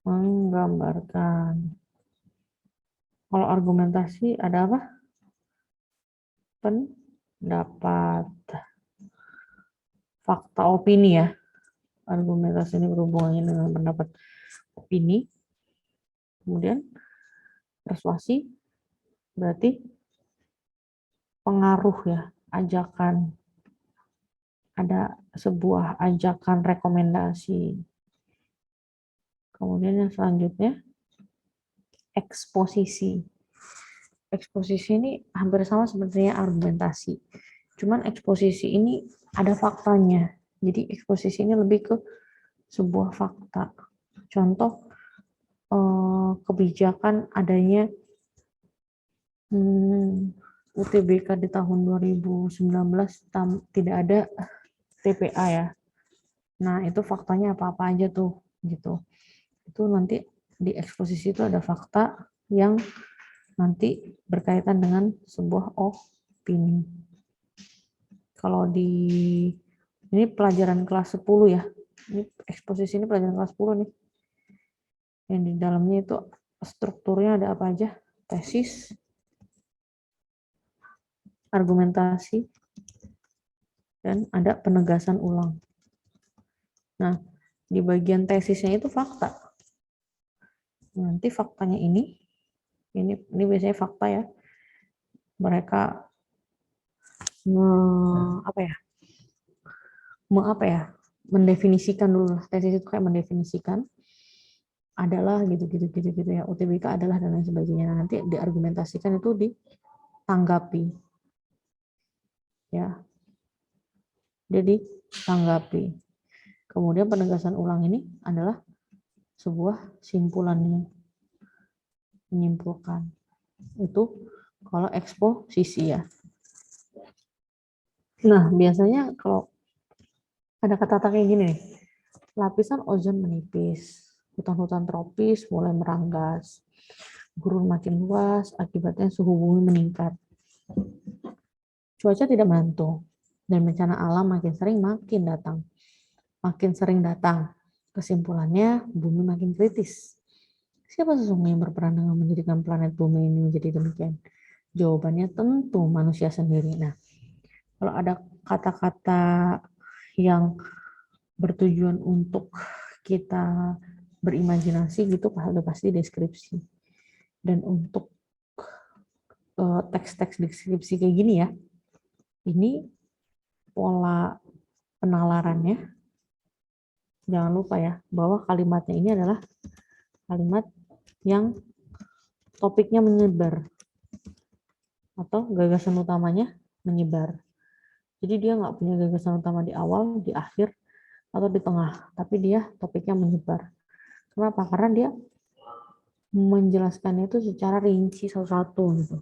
Menggambarkan. Kalau argumentasi ada apa? Pendapat. Fakta opini ya. Argumentasi ini berhubungannya dengan pendapat opini. Kemudian persuasi berarti pengaruh ya, ajakan. Ada sebuah ajakan rekomendasi. Kemudian yang selanjutnya eksposisi. Eksposisi ini hampir sama sepertinya argumentasi. Cuman eksposisi ini ada faktanya. Jadi eksposisi ini lebih ke sebuah fakta. Contoh kebijakan adanya UTBK di tahun 2019 tidak ada TPA ya. Nah, itu faktanya apa-apa aja tuh gitu. Itu nanti di eksposisi itu ada fakta yang nanti berkaitan dengan sebuah opini. Kalau ini pelajaran kelas 10 ya. Ini eksposisi ini pelajaran kelas 10 nih. Yang di dalamnya itu strukturnya ada apa aja? Tesis, argumentasi, dan ada penegasan ulang. Nah, di bagian tesisnya itu fakta. Nanti faktanya ini biasanya fakta ya. Mereka mendefinisikan dulu. Tesis itu kayak mendefinisikan adalah gitu ya. UTBK adalah dan lain sebagainya. Nah, nanti diargumentasikan itu ditanggapi. Ya. Jadi tanggapi. Kemudian penegasan ulang ini adalah sebuah simpulannya. Menyimpulkan. Itu kalau eksposisi ya. Nah, biasanya kalau ada kata-kata kayak gini nih. Lapisan ozon menipis, hutan-hutan tropis mulai meranggas, gurun makin luas, akibatnya suhu bumi meningkat. Cuaca tidak menentu, dan bencana alam makin sering datang. Kesimpulannya, bumi makin kritis. Siapa sesungguhnya yang berperan dengan menjadikan planet bumi ini menjadi demikian? Jawabannya tentu manusia sendiri. Nah, kalau ada kata-kata yang bertujuan untuk kita berimajinasi gitu, pasti deskripsi. Dan untuk teks-teks deskripsi kayak gini ya, ini pola penalarannya. Jangan lupa ya, bahwa kalimatnya ini adalah kalimat yang topiknya menyebar atau gagasan utamanya menyebar. Jadi dia nggak punya gagasan utama di awal, di akhir, atau di tengah, tapi dia topiknya menyebar. Kenapa? Karena dia menjelaskannya itu secara rinci satu-satu gitu.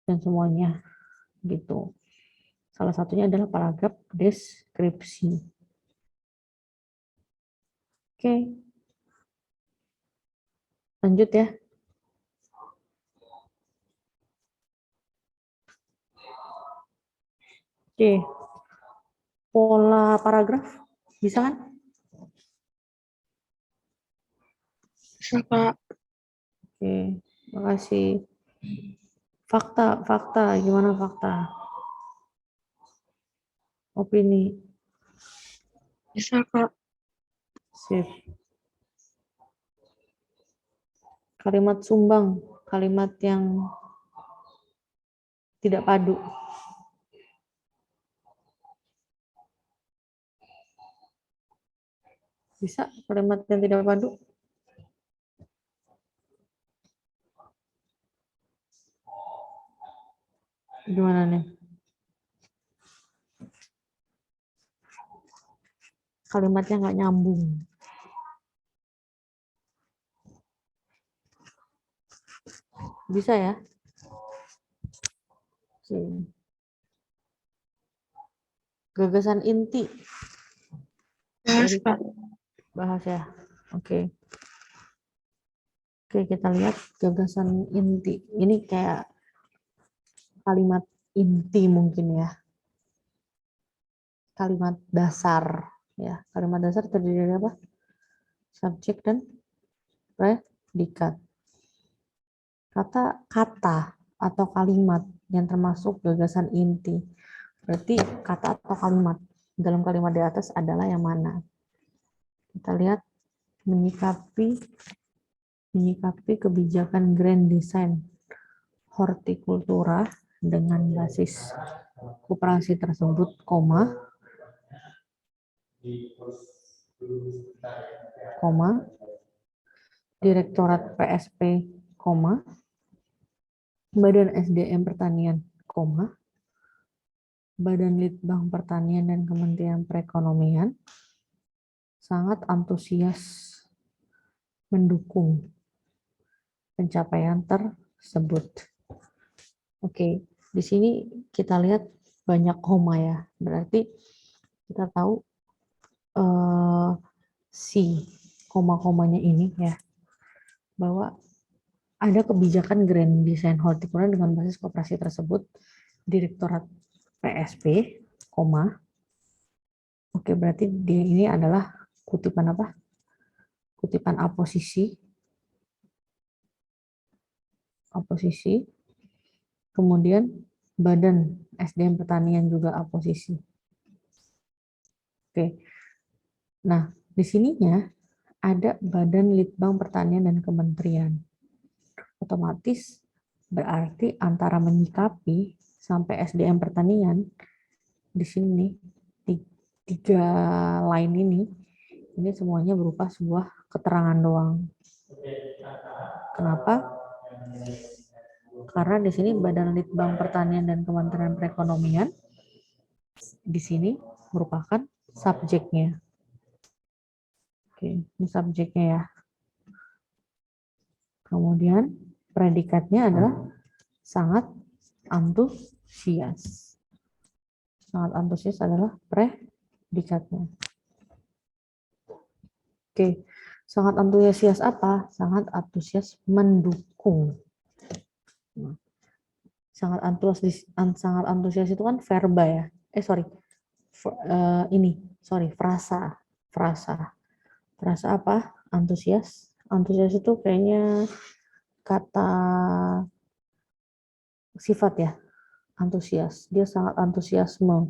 Dan semuanya gitu. Salah satunya adalah paragraf deskripsi. Oke. Lanjut ya. Oke. Pola paragraf bisa kan? Bisa, Kak. Oke, makasih. Fakta, gimana fakta? Opini. Bisa, Kak. Sip. Kalimat sumbang, kalimat yang tidak padu. Bisa kalimat yang tidak padu? Gimana nih? Kalimatnya nggak nyambung. Bisa ya? Oke. Gagasan inti. Jelas, Pak. Bahas ya. Oke. Oke, kita lihat gagasan inti. Ini kayak kalimat inti mungkin ya. Kalimat dasar ya. Kalimat dasar terdiri dari apa? Subjek dan predikat. Kata atau kalimat yang termasuk gagasan inti. Berarti kata atau kalimat dalam kalimat di atas adalah yang mana? Kita lihat menyikapi kebijakan grand design hortikultura dengan basis koperasi tersebut, Direktorat PSP, Badan SDM Pertanian, Badan Litbang Pertanian dan Kementerian Perekonomian sangat antusias mendukung pencapaian tersebut. Oke, di sini kita lihat banyak koma ya. Berarti kita tahu si koma-komanya ini ya, bahwa ada kebijakan Grand Design Horticultura dengan basis koperasi tersebut, Direktorat PSP, Oke, berarti ini adalah kutipan apa? Kutipan aposisi, kemudian Badan SDM Pertanian juga aposisi. Oke, nah di sininya ada Badan Litbang Pertanian dan Kementerian. Otomatis berarti antara menyikapi sampai SDM Pertanian di sini tiga line ini semuanya berupa sebuah keterangan doang. Kenapa? Karena di sini Badan Litbang Pertanian dan Kementerian Perekonomian di sini merupakan subjeknya. Oke, ini subjeknya ya. Kemudian predikatnya adalah sangat antusias. Sangat antusias adalah predikatnya. Oke, sangat antusias apa? Sangat antusias mendukung. Sangat antusias itu kan verba ya. Frasa. Frasa apa? Antusias. Antusias itu kayaknya kata sifat ya. Antusias. Dia sangat antusiasme.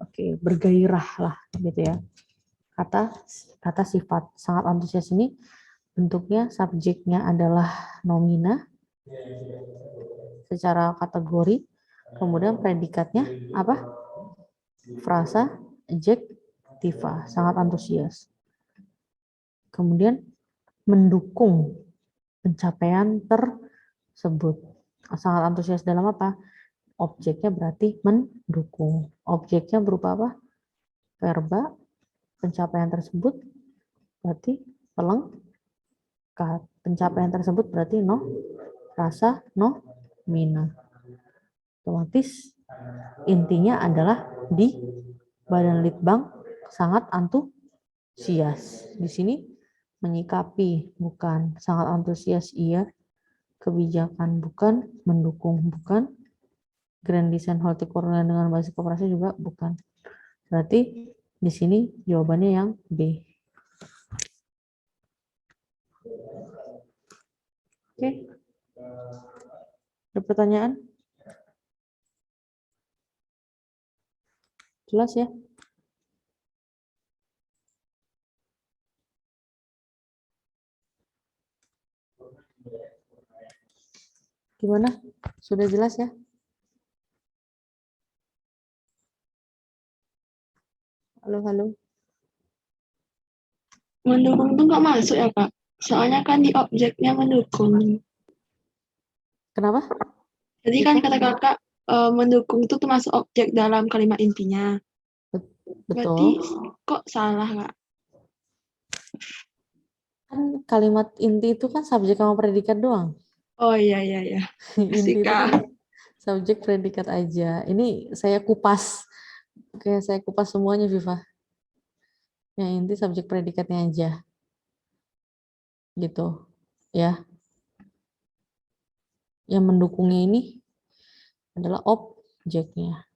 Oke, bergairah lah gitu ya. Kata sifat. Sangat antusias ini bentuknya subjeknya adalah nomina secara kategori, kemudian predikatnya apa? Frasa adjektiva, sangat antusias. Kemudian mendukung pencapaian tersebut. Sangat antusias dalam apa? Objeknya berarti mendukung. Objeknya berupa apa? Verba. Pencapaian tersebut berarti pelengkap. Pencapaian tersebut berarti rasa nomina. Otomatis intinya adalah di Badan Litbang sangat antusias. Di sini menyikapi bukan, sangat antusias iya, kebijakan bukan, mendukung bukan, Grand Design Horticultura dengan basis koperasi juga bukan. Berarti di sini jawabannya yang B. Oke. Ada pertanyaan? Jelas ya? Gimana? Sudah jelas ya? Halo. Mendukung tuh nggak masuk ya Kak? Soalnya kan di objeknya mendukung. Kenapa? Jadi kan kata Kakak mendukung itu termasuk objek dalam kalimat intinya. Berarti Betul. kok salah Kak? Kan kalimat inti itu kan subjek sama predikat doang. Oh iya. Inti itu Kak. kan subjek predikat aja. Ini saya kupas. Oke, saya kupas semuanya, Viva. Yang inti subjek predikatnya aja. Gitu. Ya. Yang mendukungnya ini adalah objeknya.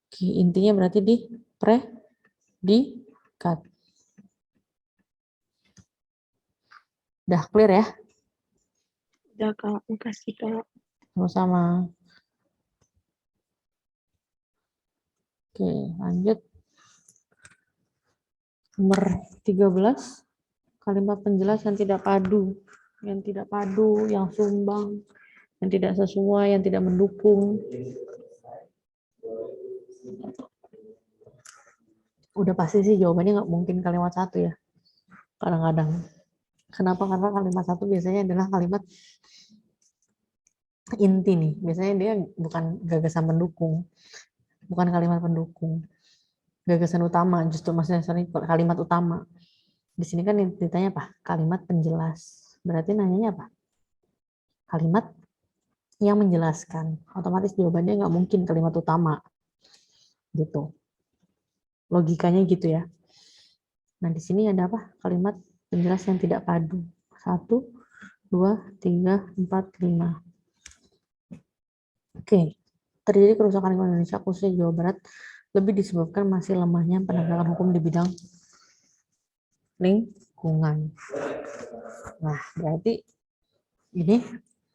Oke, intinya berarti di predikat. Udah clear ya? Udah Kak, makasih Kak. Sama-sama. Oke, lanjut. Nomor 13. Kalimat penjelas yang tidak padu. Yang tidak padu, yang sumbang, yang tidak sesuai, yang tidak mendukung. Udah pasti sih jawabannya nggak mungkin kalimat satu ya. Kadang-kadang. Kenapa? Karena kalimat satu biasanya adalah kalimat inti nih. Biasanya dia bukan gagasan pendukung. Bukan kalimat pendukung. Gagasan utama, justru maksudnya kalimat utama. Di sini kan ditanya apa? Kalimat penjelas. Berarti nanyanya apa? Kalimat yang menjelaskan. Otomatis jawabannya nggak mungkin kalimat utama. Gitu. Logikanya gitu ya. Nah, di sini ada apa? Kalimat penjelas yang tidak padu. 1, 2, 3, 4, 5. Oke. Terjadi kerusakan lingkungan Indonesia, khususnya Jawa Barat, lebih disebabkan masih lemahnya penegakan hukum di bidang lingkungan. Nah, berarti ini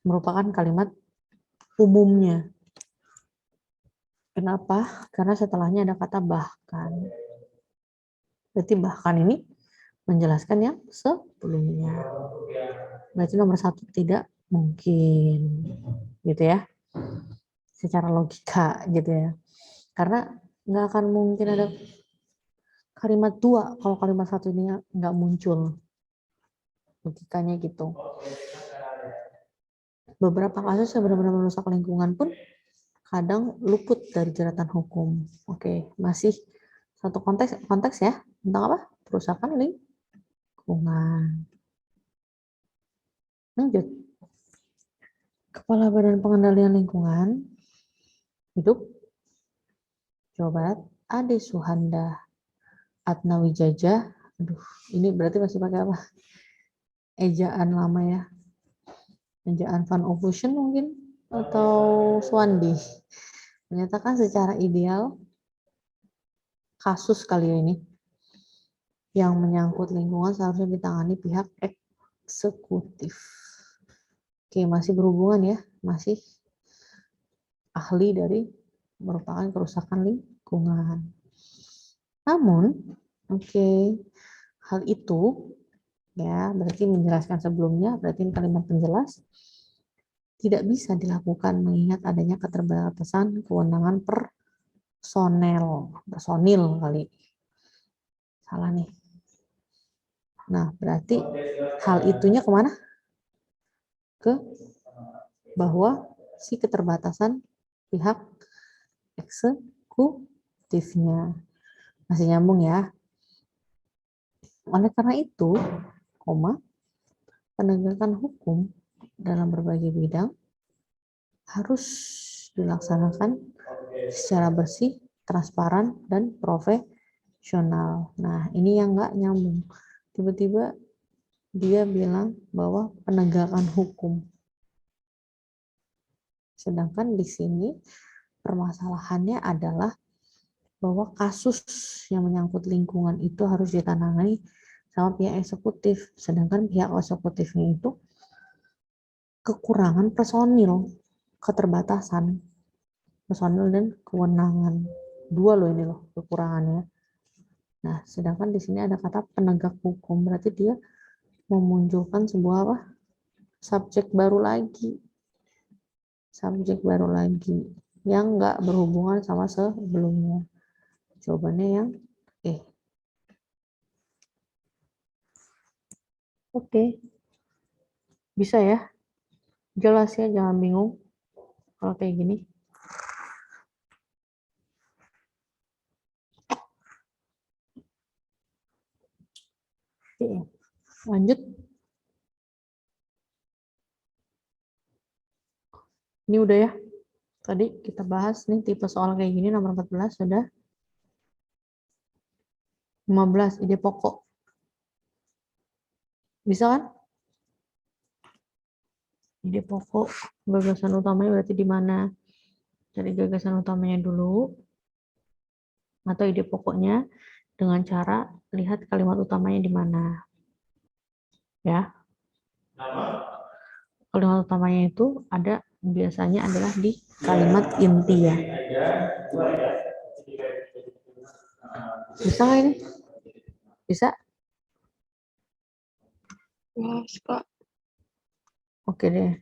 merupakan kalimat umumnya. Kenapa? Karena setelahnya ada kata bahkan. Berarti bahkan ini menjelaskan yang sebelumnya. Berarti nomor 1 tidak mungkin. Gitu ya. Secara logika gitu ya. Karena nggak akan mungkin ada kalimat 2 kalau kalimat 1 ini nggak muncul. Logikanya gitu. Beberapa kasus yang benar-benar merusak lingkungan pun kadang luput dari jeratan hukum. Oke, masih satu konteks ya. Tentang apa? Perusakan lingkungan. Lanjut. Kepala Badan Pengendalian Lingkungan Hidup Jawa Barat, Ade Suhanda Atnawijaya. Aduh, ini berarti masih pakai apa? Ejaan lama ya. Ejaan Van Ophusen mungkin atau Swandi. Menyatakan secara ideal kasus kali ini yang menyangkut lingkungan seharusnya ditangani pihak eksekutif. Oke, masih berhubungan ya, masih ahli dari merupakan kerusakan lingkungan. Namun, hal itu ya berarti menjelaskan sebelumnya, berarti kalimat penjelas tidak bisa dilakukan mengingat adanya keterbatasan kewenangan personil kali. Salah nih. Nah, berarti hal itunya kemana? Ke bahwa si keterbatasan pihak eksekutifnya. Masih nyambung ya. Oleh karena itu, penegakan hukum dalam berbagai bidang harus dilaksanakan secara bersih, transparan, dan profesional. Nah, ini yang nggak nyambung. Tiba-tiba dia bilang bahwa penegakan hukum. Sedangkan di sini permasalahannya adalah bahwa kasus yang menyangkut lingkungan itu harus ditangani sama pihak eksekutif. Sedangkan pihak eksekutifnya itu kekurangan personil, keterbatasan personil dan kewenangan. Dua loh ini loh kekurangannya. Nah, sedangkan di sini ada kata penegak hukum, berarti dia memunculkan sebuah apa? Subjek baru lagi yang nggak berhubungan sama sebelumnya. Jawabannya yang E. Oke. Bisa ya? Jelas ya, jangan bingung kalau kayak gini. Oke, lanjut. Ini udah ya. Tadi kita bahas nih tipe soal kayak gini nomor 14 sudah. 15 ide pokok. Bisa kan? Ide pokok, gagasan utamanya berarti di mana? Cari gagasan utamanya dulu. Atau ide pokoknya dengan cara lihat kalimat utamanya di mana. Ya. Kalimat utamanya itu ada biasanya adalah di kalimat inti ya. Bisa nggak ini? Bisa? Wah, Kak. Oke deh.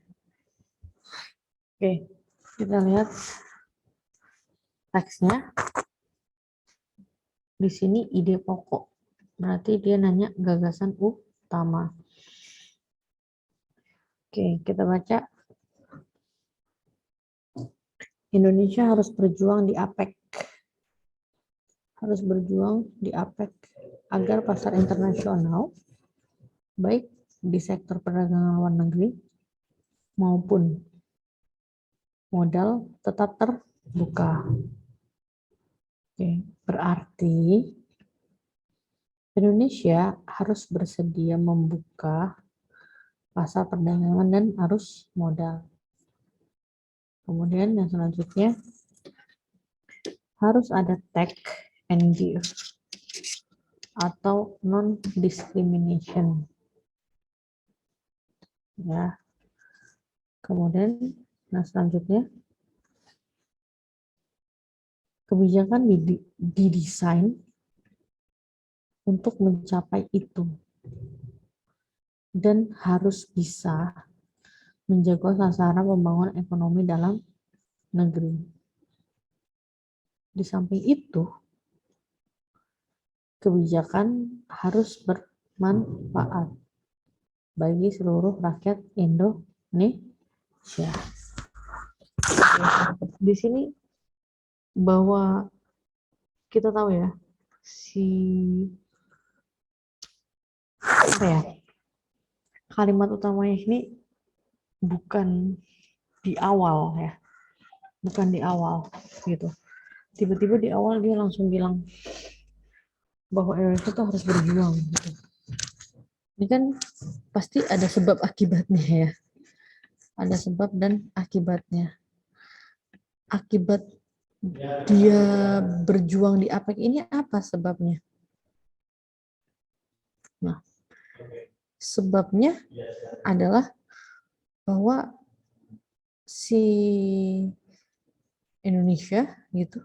Oke, kita lihat teksnya. Di sini ide pokok. Berarti dia nanya gagasan utama. Oke, kita baca. Indonesia harus berjuang di APEC. Harus berjuang di APEC agar pasar internasional, baik di sektor perdagangan luar negeri maupun modal tetap terbuka. Oke, berarti Indonesia harus bersedia membuka pasar perdagangan dan arus modal. Kemudian yang selanjutnya harus ada take and give atau non-discrimination. Ya. Kemudian nah selanjutnya kebijakan didesain untuk mencapai itu dan harus bisa menjaga sasaran pembangunan ekonomi dalam negeri. Di samping itu, kebijakan harus bermanfaat bagi seluruh rakyat Indonesia. Di sini bahwa kita tahu ya, kalimat utamanya ini bukan di awal ya, bukan di awal gitu. Tiba-tiba di awal dia langsung bilang bahwa Indonesia tuh harus berjuang gitu. Ini kan pasti ada sebab akibatnya ya, ada sebab dan akibatnya. Akibat dia berjuang di APEC ini apa sebabnya? Nah, sebabnya adalah bahwa si Indonesia gitu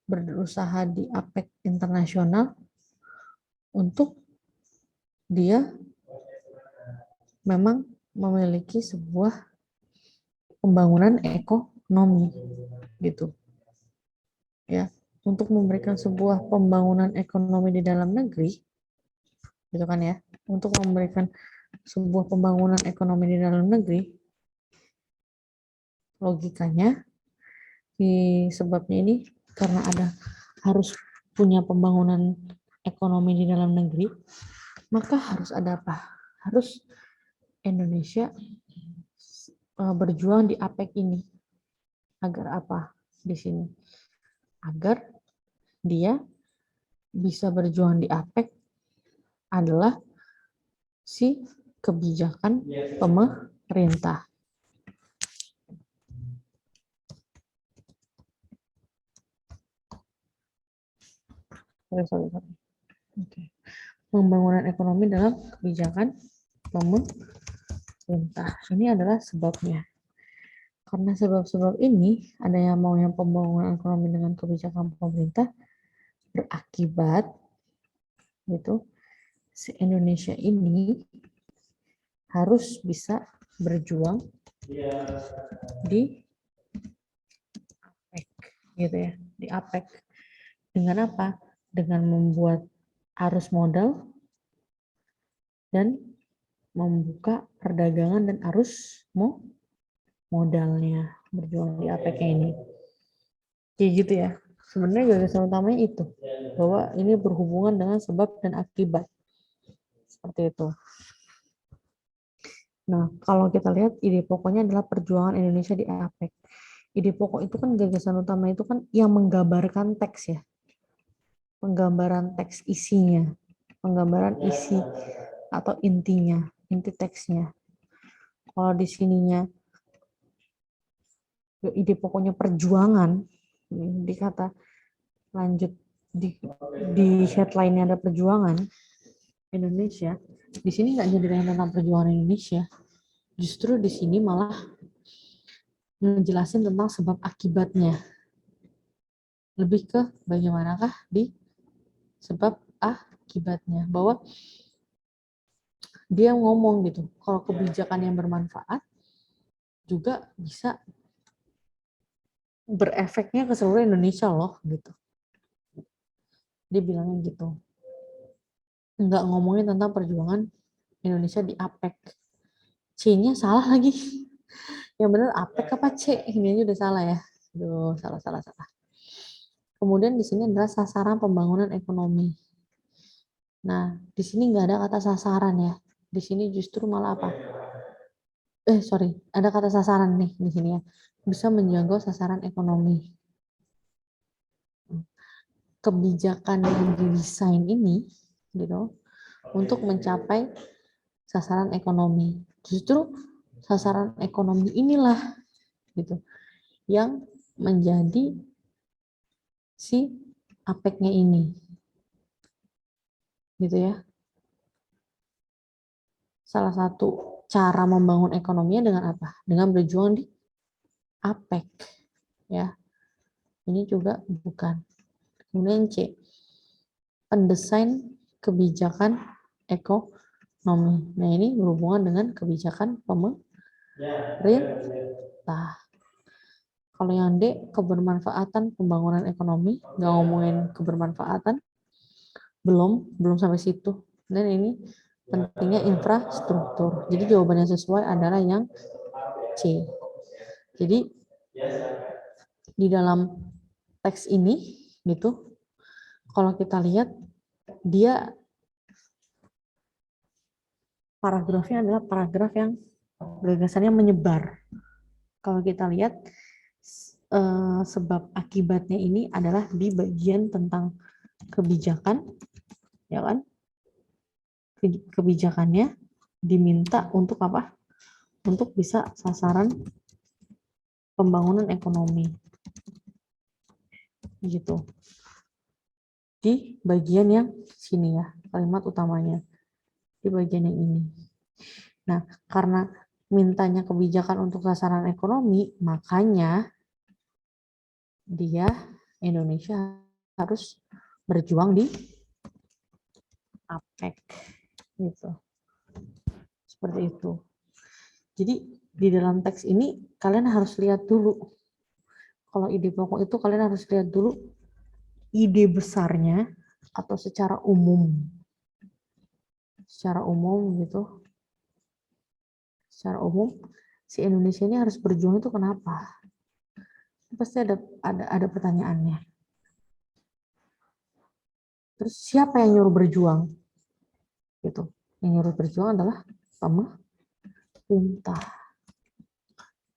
berusaha di APEC internasional untuk dia memang memiliki sebuah pembangunan ekonomi gitu ya, untuk memberikan sebuah pembangunan ekonomi di dalam negeri gitu kan ya, untuk memberikan sebuah pembangunan ekonomi di dalam negeri, logikanya di sebabnya ini karena ada harus punya pembangunan ekonomi di dalam negeri, maka harus ada apa? Harus Indonesia berjuang di APEC ini. Agar apa di sini? Agar dia bisa berjuang di APEC adalah si kebijakan pemerintah. Sorry. Okay. Pembangunan ekonomi dalam kebijakan pemerintah. Ini adalah sebabnya. Karena sebab-sebab ini, ada yang mau yang pembangunan ekonomi dengan kebijakan pemerintah, berakibat gitu, si Indonesia ini harus bisa berjuang di APEC gitu ya, di APEC. Dengan apa? Dengan membuat arus modal dan membuka perdagangan dan arus modalnya, berjuang di APEC ini. Kayak gitu ya. Sebenarnya gagasan utamanya itu, bahwa ini berhubungan dengan sebab dan akibat. Seperti itu. Nah, kalau kita lihat ide pokoknya adalah perjuangan Indonesia di APEC. Ide pokok itu kan gagasan utama itu kan yang menggambarkan teks ya. Penggambaran teks isinya. Penggambaran isi atau intinya, inti teksnya. Kalau di sininya ide pokoknya perjuangan, dikata lanjut di headline-nya ada perjuangan Indonesia. Di sini nggak nyeritain tentang perjuangan Indonesia. Justru di sini malah ngejelasin tentang sebab akibatnya. Lebih ke bagaimanakah di sebab akibatnya. Bahwa dia ngomong gitu, kalau kebijakan yang bermanfaat juga bisa berefeknya ke seluruh Indonesia loh gitu. Dia bilangnya gitu. Nggak ngomongin tentang perjuangan Indonesia di APEC. C-nya salah lagi. Yang benar APEC apa C? Ini aja udah salah ya. Aduh, salah. Kemudian di sini adalah sasaran pembangunan ekonomi. Nah, di sini nggak ada kata sasaran ya. Di sini justru malah apa? Ada kata sasaran nih di sini ya. Bisa menjangkau sasaran ekonomi. Kebijakan yang didesain ini, gitu, untuk mencapai sasaran ekonomi. Justru sasaran ekonomi inilah, gitu, yang menjadi si APEC-nya ini, gitu ya. Salah satu cara membangun ekonominya dengan apa? Dengan berjuang di APEC, ya. Ini juga bukan. Kemudian C, pendesain kebijakan ekonomi. Nah, ini berhubungan dengan kebijakan pemerintah. Kalau yang D, kebermanfaatan pembangunan ekonomi, nggak ngomongin kebermanfaatan, belum sampai situ. Dan ini pentingnya infrastruktur. Jadi jawaban yang sesuai adalah yang C. Jadi di dalam teks ini gitu, kalau kita lihat dia paragrafnya adalah paragraf yang gagasannya menyebar. Kalau kita lihat sebab akibatnya ini adalah di bagian tentang kebijakan, ya kan? Kebijakannya diminta untuk apa? Untuk bisa sasaran pembangunan ekonomi. Gitu. Di bagian yang sini ya, kalimat utamanya. Di bagian yang ini. Nah, karena mintanya kebijakan untuk sasaran ekonomi, makanya dia Indonesia harus berjuang di APEC. Gitu. Seperti itu. Jadi di dalam teks ini kalian harus lihat dulu. Kalau ide pokok itu kalian harus lihat dulu ide besarnya atau secara umum. Secara umum gitu. Secara umum si Indonesia ini harus berjuang itu kenapa? Pasti ada pertanyaannya. Terus siapa yang nyuruh berjuang? Gitu. Yang nyuruh berjuang adalah pemerintah.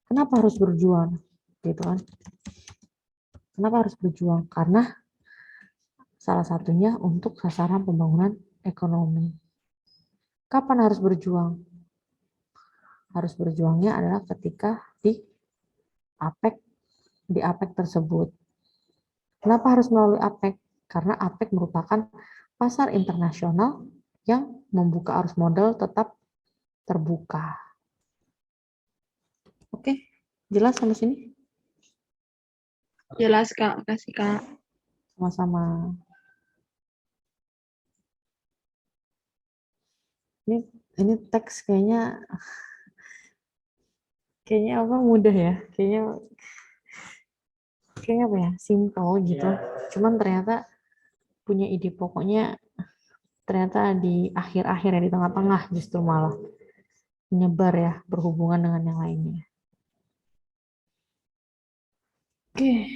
Kenapa harus berjuang? Gitu kan? Kenapa harus berjuang? Karena salah satunya untuk sasaran pembangunan ekonomi. Kapan harus berjuang? Harus berjuangnya adalah ketika di APEC tersebut. Kenapa harus melalui APEC? Karena APEC merupakan pasar internasional yang membuka arus modal tetap terbuka. Oke, jelas sampai sini? Jelas, Kak. Makasih, Kak. Sama-sama. Ini teks kayaknya apa mudah ya? Kayaknya kayaknya apa ya, simple gitu. Cuman ternyata punya ide pokoknya ternyata di akhir-akhir ya, di tengah-tengah justru malah menyebar ya, berhubungan dengan yang lainnya. Oke,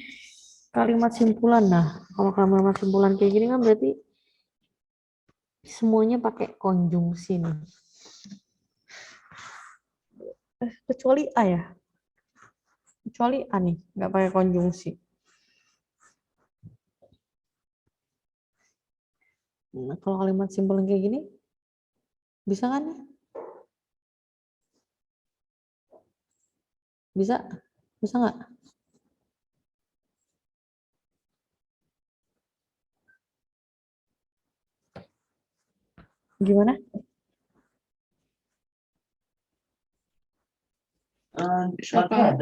kalimat simpulan. Nah, kalau kalimat simpulan kayak gini kan berarti semuanya pakai konjungsi nih. Kecuali A ya. Kecuali A nih, nggak pakai konjungsi. Nah, kalau kalimat simpulan kayak gini, bisa kan? Bisa? Bisa nggak? Gimana? Bisa, Kak.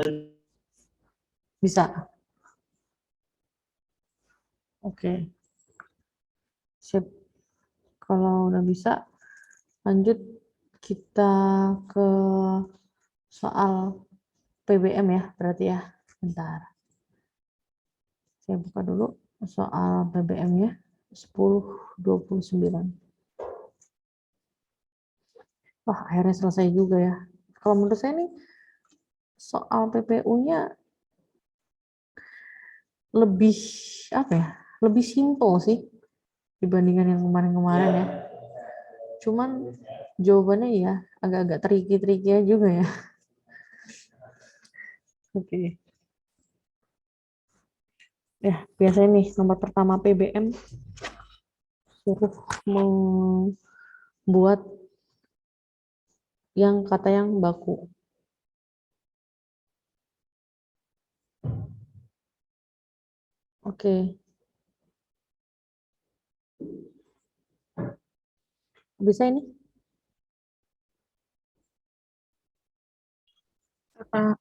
Bisa. Oke. Sip. Kalau udah bisa, lanjut kita ke soal PBM ya, berarti ya. Bentar. Saya buka dulu soal PBM-nya 1029. Wah, akhirnya selesai juga ya. Kalau menurut saya nih soal PPU-nya lebih apa ya? Lebih simpel sih dibandingkan yang kemarin-kemarin ya. Cuman jawabannya ya agak-agak tricky-tricky juga ya. Oke. Ya, biasanya nih nomor pertama PBM suruh membuat yang kata yang baku. Oke. Bisa ini? Kak.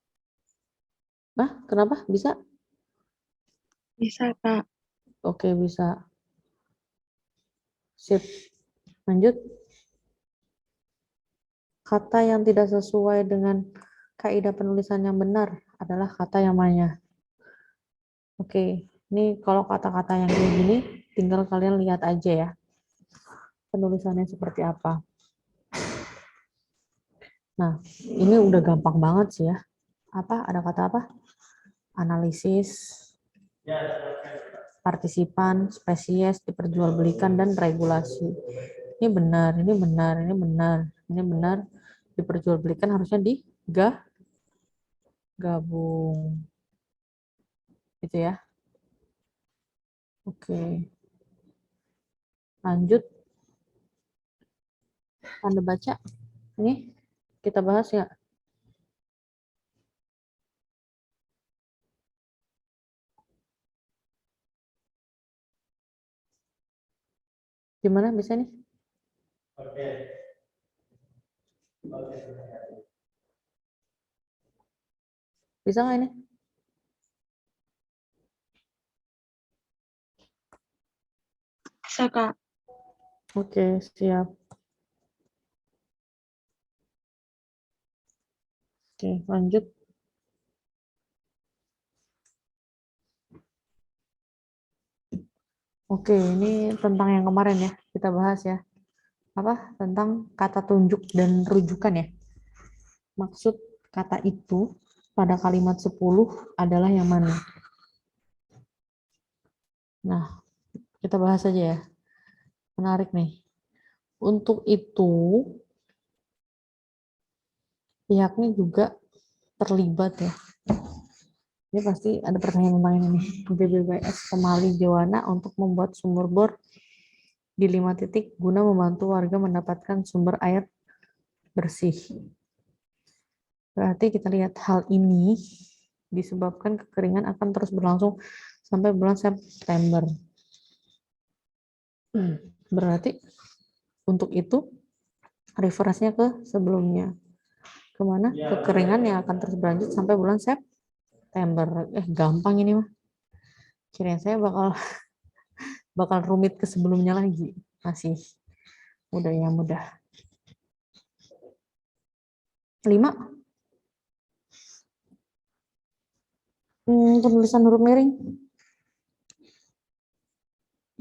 Nah, kenapa? Bisa? Bisa, Kak. Oke, bisa. Sip. Lanjut. Kata yang tidak sesuai dengan kaidah penulisan yang benar adalah kata yang mana? Oke, ini kalau kata-kata yang kayak gini, tinggal kalian lihat aja ya. Penulisannya seperti apa. Nah, ini udah gampang banget sih ya. Apa? Ada kata apa? Analisis, partisipan, spesies, diperjualbelikan, dan regulasi. Ini benar, ini benar, ini benar, ini benar. Diperjualbelikan harusnya digabung. Gitu ya. Oke. Lanjut. Tanda baca. Ini kita bahas ya. Gimana bisa nih? Bisa nggak ini? Bisa, Kak. Oke, siap. Oke, lanjut. Oke, ini tentang yang kemarin ya, kita bahas ya. Apa? Tentang kata tunjuk dan rujukan ya. Maksud kata itu pada kalimat 10 adalah yang mana? Nah, kita bahas aja ya. Menarik nih. Untuk itu, pihaknya juga terlibat ya. Ini pasti ada pertanyaan tentang ini nih. BBBS Kemali Jawana untuk membuat sumur bor di 5 titik guna membantu warga mendapatkan sumber air bersih. Berarti kita lihat hal ini disebabkan kekeringan akan terus berlangsung sampai bulan September. Berarti untuk itu referensinya ke sebelumnya. Kemana? Kekeringan yang akan terus berlanjut sampai bulan September. Gampang ini mah. Kirain saya bakal rumit ke sebelumnya lagi. Masih mudah ya, mudah. 5. Penulisan huruf miring.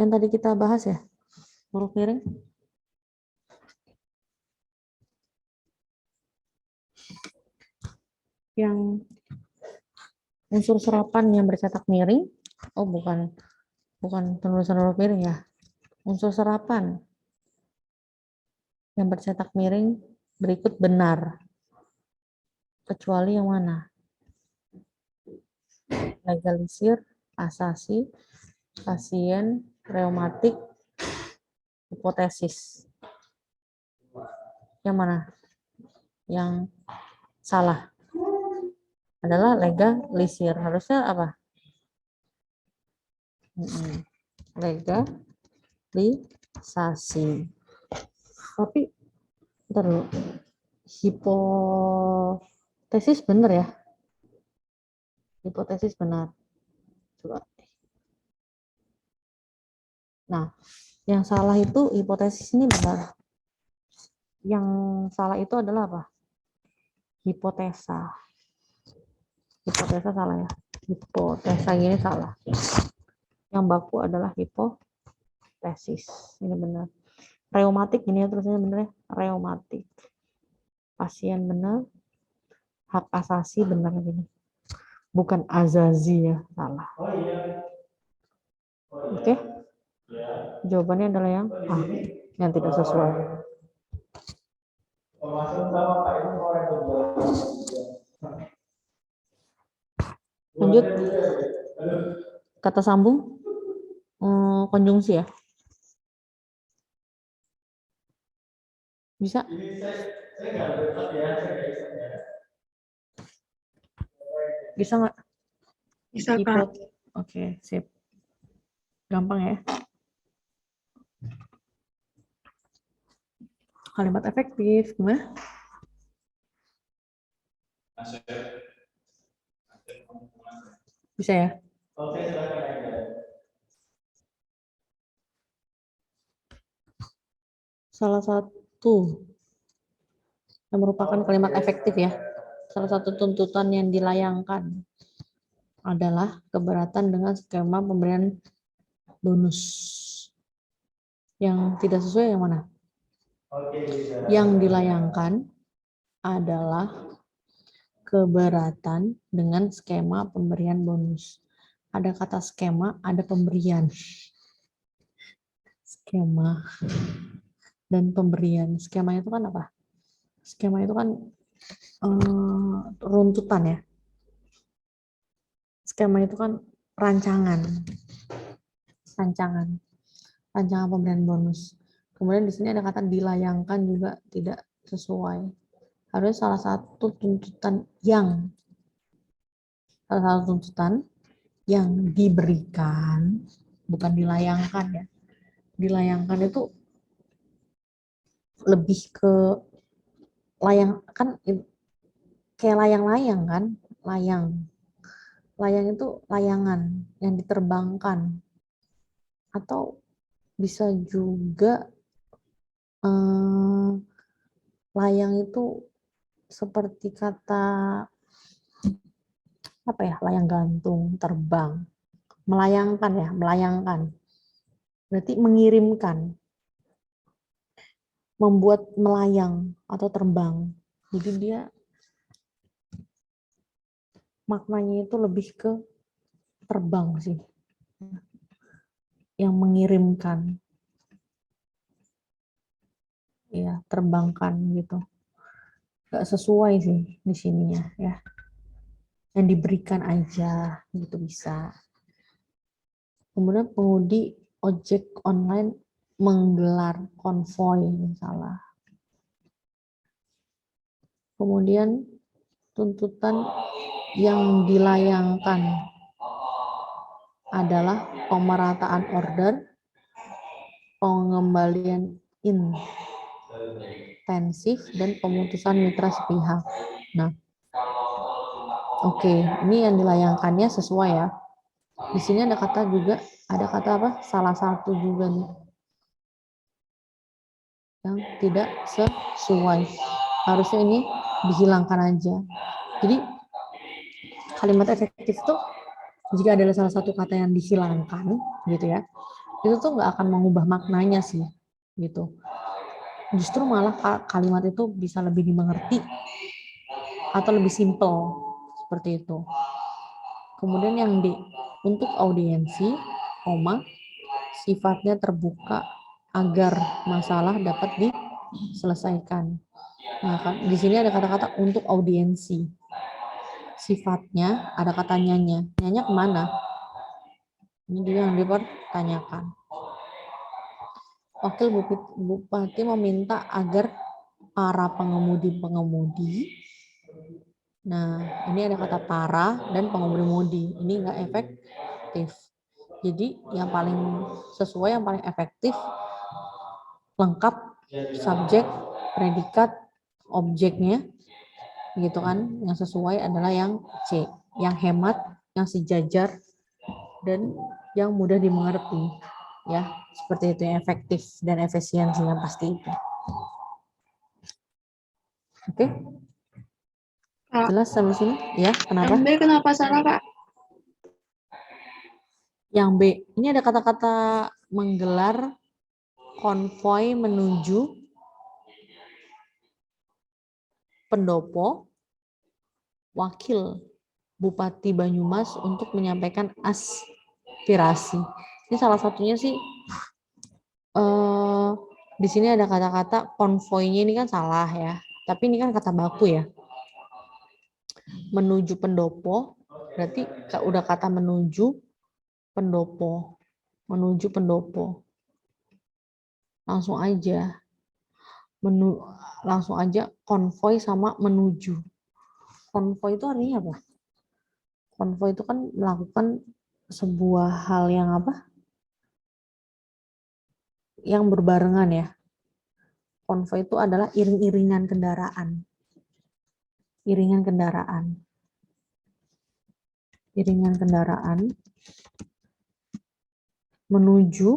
Yang tadi kita bahas ya, huruf miring. Yang unsur serapan yang bercetak miring. Oh, bukan penulisan huruf miring ya. Unsur serapan yang bercetak miring berikut benar. Kecuali yang mana? Legalisir, asasi, pasien, reumatik, hipotesis. Yang mana? Yang salah adalah legalisir. Harusnya apa? Legalisasi. Tapi bentar dulu. Hipotesis benar ya? Hipotesis benar. Coba. Nah, yang salah itu hipotesis ini benar. Yang salah itu adalah apa? Hipotesa. Hipotesa salah ya. Hipotesa ini salah. Yang baku adalah hipotesis. Ini benar. Reumatik ini ya tulisannya benar ya. Reumatik. Pasien benar. Hak asasi benar gini. Bukan azazi ya, salah. Oke. Jawabannya adalah yang A, yang tidak sesuai. Lanjut. Kata sambung. Konjungsi ya. Bisa? Bisa nggak? Bisa, Kak. Oke, sip. Gampang ya. Kalimat efektif, gimana? Bisa ya? Salah satu yang merupakan kalimat efektif ya. Salah satu tuntutan yang dilayangkan adalah keberatan dengan skema pemberian bonus. Yang tidak sesuai yang mana? Yang dilayangkan adalah keberatan dengan skema pemberian bonus. Ada kata skema, ada pemberian. Skema dan pemberian. Skema itu kan apa? Skema itu kan runtutan ya. Skema itu kan rancangan pemberian bonus. Kemudian di sini ada kata dilayangkan juga tidak sesuai. Harusnya salah satu tuntutan yang diberikan, bukan dilayangkan ya. Dilayangkan itu lebih ke layang, kan kayak layang-layang kan, layang itu layangan yang diterbangkan, atau bisa juga layang itu seperti kata apa ya, layang gantung, terbang, melayangkan berarti mengirimkan, membuat melayang atau terbang. Jadi dia maknanya itu lebih ke terbang sih, yang mengirimkan, ya terbangkan gitu. Gak sesuai sih di sininya ya. Yang diberikan aja gitu bisa. Kemudian pengemudi ojek online menggelar konvoi, salah. Kemudian tuntutan yang dilayangkan adalah pemerataan order, pengembalian intensif, dan pemutusan mitra sepihak. Nah, oke, ini yang dilayangkannya sesuai ya. Di sini ada kata apa? Salah satu juga nih yang tidak sesuai. Harusnya ini dihilangkan aja. Jadi kalimat efektif tuh jika adalah salah satu kata yang dihilangkan gitu ya, itu tuh nggak akan mengubah maknanya sih gitu. Justru malah kalimat itu bisa lebih dimengerti atau lebih simple seperti itu. Kemudian yang D, untuk audiensi, sifatnya terbuka agar masalah dapat diselesaikan. Nah, di sini ada kata-kata untuk audiensi. Sifatnya ada kata nyanya. Nyanya kemana? Ini dia yang dipertanyakan. Wakil Bupati meminta agar para pengemudi. Nah, ini ada kata para dan pengemudi. Ini nggak efektif. Jadi yang paling sesuai, yang paling efektif, lengkap, subjek, predikat, objeknya, gitu kan. Yang sesuai adalah yang C, yang hemat, yang sejajar, dan yang mudah dimengerti. Ya, seperti itu, yang efektif dan efisiensi yang pasti itu. Oke? Kak, Jelas sampai sini? Ya, kenapa? yang B kenapa salah, Kak? Yang B, ini ada kata-kata menggelar konvoi menuju pendopo wakil Bupati Banyumas untuk menyampaikan aspirasi. Ini salah satunya sih di sini ada kata-kata konvoinya ini kan salah ya, tapi ini kan kata baku ya. Menuju pendopo berarti udah kata menuju pendopo, langsung aja konvoi sama menuju. Konvoi itu artinya apa? Konvoi itu kan melakukan sebuah hal yang apa? Yang berbarengan ya. Konvoi itu adalah iring-iringan kendaraan. Iringan kendaraan menuju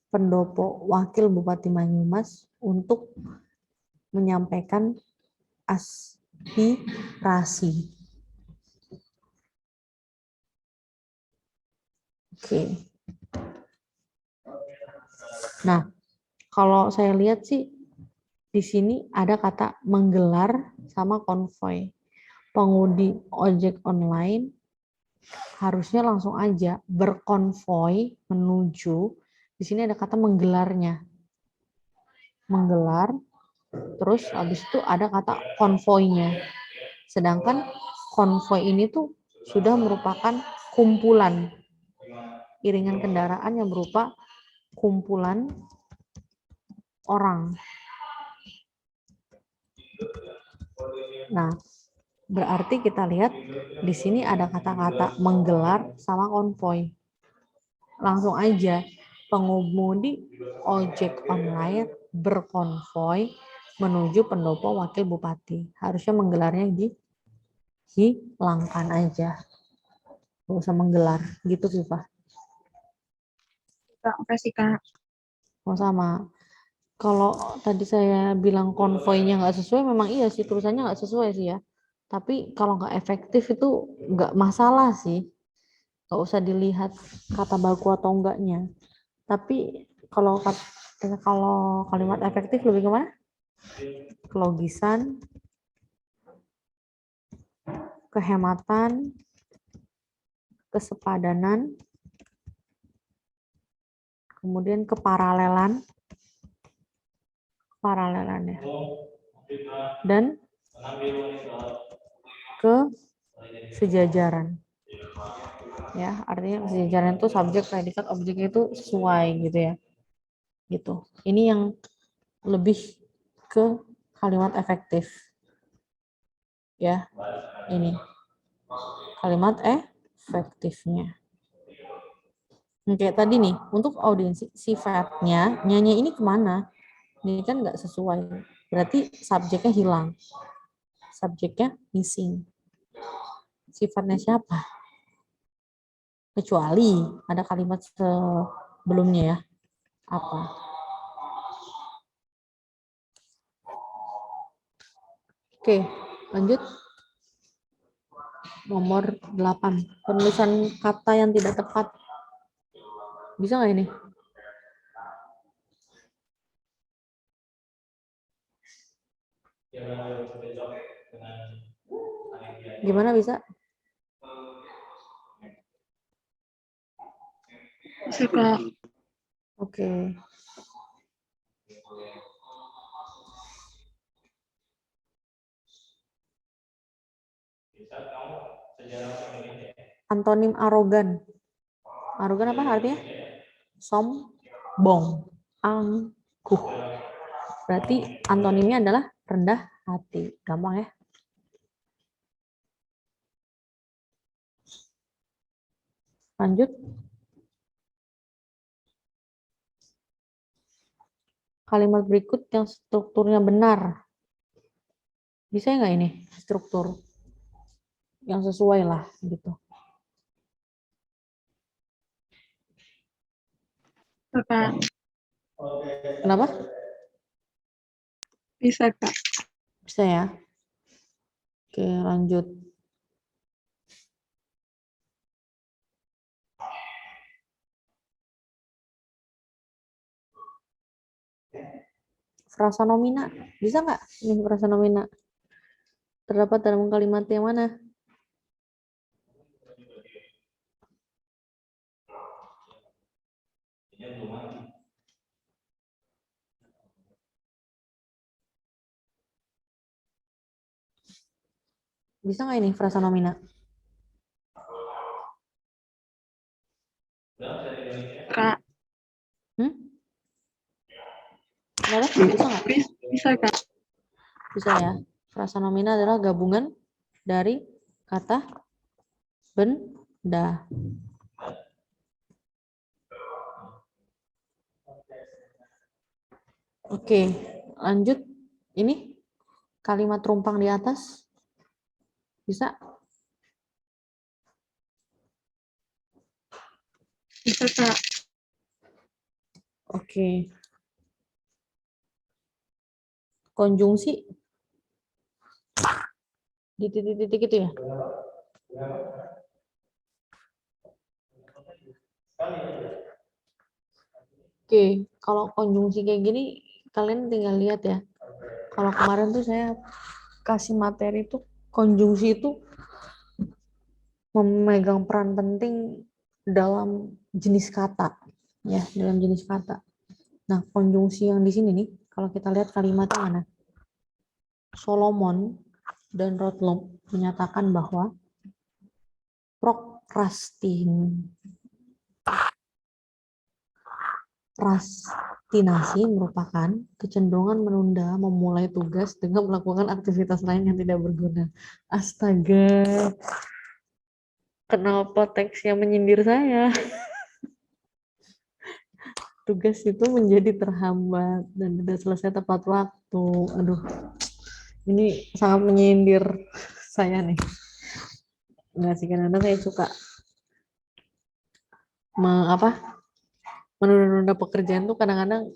pendopo wakil Bupati Banyumas untuk menyampaikan aspirasi. Oke. Nah, kalau saya lihat sih di sini ada kata menggelar sama konvoi. Pengemudi ojek online harusnya langsung aja berkonvoi menuju. Di sini ada kata menggelarnya. Menggelar, terus habis itu ada kata konvoinya. Sedangkan konvoi ini tuh sudah merupakan kumpulan iringan kendaraan yang berupa kumpulan orang. Nah, berarti kita lihat di sini ada kata-kata menggelar sama konvoi. Langsung aja, pengemudi ojek online berkonvoi menuju pendopo wakil bupati. Harusnya menggelarnya dihilangkan aja. Nggak usah menggelar, gitu sih Pak. Kak, makasih, Kak. Sama. Kalau tadi saya bilang konvoinya nggak sesuai, memang iya sih, tulisannya nggak sesuai sih ya. Tapi kalau nggak efektif itu nggak masalah sih. Nggak usah dilihat kata baku atau enggaknya. Tapi kalau kalimat efektif lebih kemana? Kelogisan, kehematan, kesepadanan, kemudian keparalelan ya, dan kesejajaran. Ya, artinya kesejajaran itu subjek, predikat, objek itu sesuai gitu ya. Gitu. Ini yang lebih ke kalimat efektif. Ya. Ini kalimat efektifnya. Kayak tadi nih, untuk audiensi sifatnya, nyanyi ini kemana? Ini kan nggak sesuai. Berarti subjeknya hilang. Subjeknya missing. Sifatnya siapa? Kecuali ada kalimat sebelumnya ya. Apa? Oke, lanjut. Nomor 8. Penulisan kata yang tidak tepat. Bisa nggak ini? Gimana bisa? Bisa, Kak. Oke. Antonim arogan. Arogan apa artinya? Sombong, angkuh. Berarti antonimnya adalah rendah hati. Gampang ya? Lanjut. Kalimat berikut yang strukturnya benar. Bisa nggak ini struktur yang sesuai lah gitu. Kak. Kenapa? Bisa, Kak. Bisa ya. Oke, lanjut. Frasa nomina. Bisa nggak ini frasa nomina? Terdapat dalam kalimat yang mana? Bisa nggak ini frasa nomina? Kak. Kenapa? Bisa nggak? Bisa, Kak. Bisa ya. Frasa nomina adalah gabungan dari kata benda. Oke, lanjut. Ini kalimat rumpang di atas. Bisa? Bisa, Kak. Oke. Konjungsi. Di titik-titik itu ya? Oke, kalau konjungsi kayak gini, kalian tinggal lihat ya. Kalau kemarin tuh saya kasih materi tuh, konjungsi itu memegang peran penting dalam jenis kata. Ya, dalam jenis kata. Nah, konjungsi yang di sini nih, kalau kita lihat kalimatnya mana? Solomon dan Rotlund menyatakan bahwa prokrastinasi merupakan kecenderungan menunda memulai tugas dengan melakukan aktivitas lain yang tidak berguna. Astaga, kenapa teksnya menyindir saya? Tugas itu menjadi terhambat dan tidak selesai tepat waktu. Aduh, ini sangat menyindir saya nih. Enggak sih, karena saya suka menunda-nunda pekerjaan tuh kadang-kadang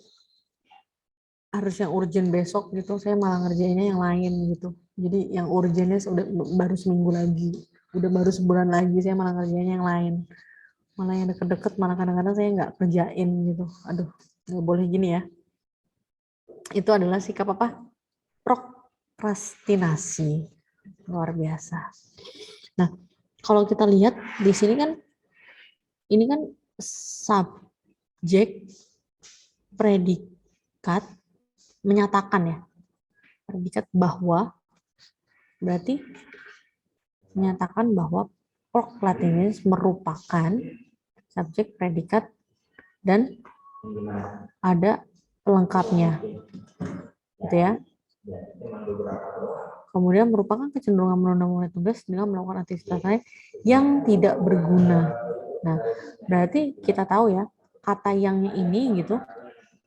harus yang urgent besok gitu, saya malah ngerjainnya yang lain gitu. Jadi yang urgentnya udah baru seminggu lagi, udah baru sebulan lagi saya malah ngerjainnya yang lain. Malah yang deket-deket malah kadang-kadang saya nggak kerjain gitu. Aduh, nggak boleh gini ya. Itu adalah sikap apa? Prokrastinasi. Luar biasa. Nah, kalau kita lihat di sini kan, ini kan subjek predikat menyatakan ya. Predikat bahwa, berarti menyatakan bahwa prokrastinasi merupakan subjek predikat dan ada pelengkapnya. Gitu ya. Kemudian merupakan kecenderungan menunda mulai tugas dengan melakukan aktivitas lain yang tidak berguna. Nah, berarti kita tahu ya, kata yangnya ini gitu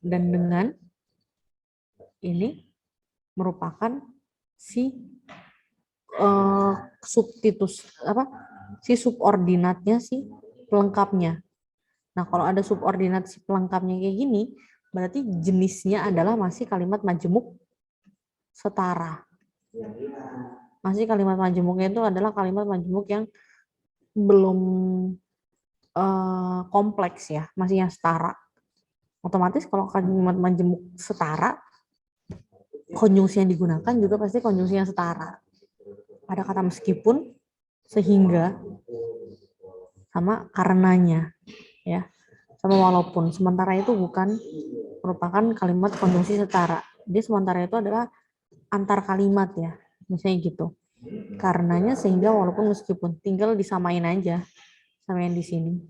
dan dengan ini merupakan si substitus si subordinatnya, si pelengkapnya. Nah, kalau ada subordinat si pelengkapnya kayak gini, berarti jenisnya adalah masih kalimat majemuk setara. Masih kalimat majemuknya itu adalah kalimat majemuk yang belum kompleks ya, masih yang setara. Otomatis kalau kalimat majemuk setara, konjungsi yang digunakan juga pasti konjungsi yang setara. Ada kata meskipun, sehingga, sama karenanya, ya, sama walaupun. Sementara itu bukan merupakan kalimat konjungsi setara. Jadi sementara itu adalah antar kalimat ya, misalnya gitu. Karenanya, sehingga, walaupun, meskipun, tinggal disamain aja sama yang di sini.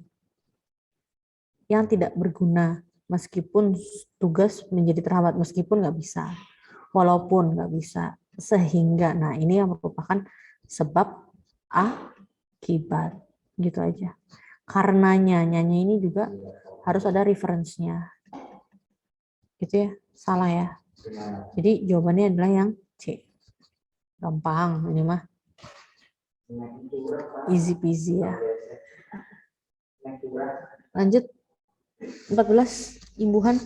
Yang tidak berguna, meskipun tugas menjadi terhambat, meskipun nggak bisa, walaupun nggak bisa, sehingga. Nah, ini yang merupakan sebab akibat, gitu aja. Karenanya, nyanyi ini juga harus ada reference-nya, gitu ya, salah ya. Jadi jawabannya adalah yang C. Gampang ini mah, easy peasy ya. Lanjut 14, imbuhan.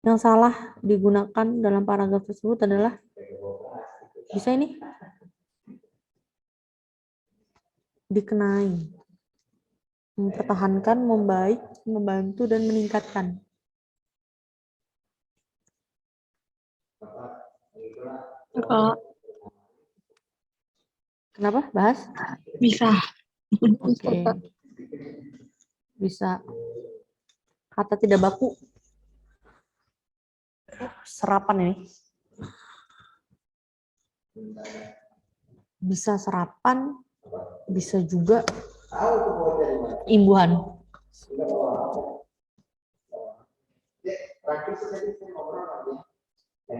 Yang salah digunakan dalam paragraf tersebut adalah, bisa ini, dikenai, mempertahankan, membaik, membantu, dan meningkatkan. Kak, Kenapa? Bahas? bisa. Oke. Bisa. Kata tidak baku. Serapan ini. Bisa serapan, bisa juga imbuhan.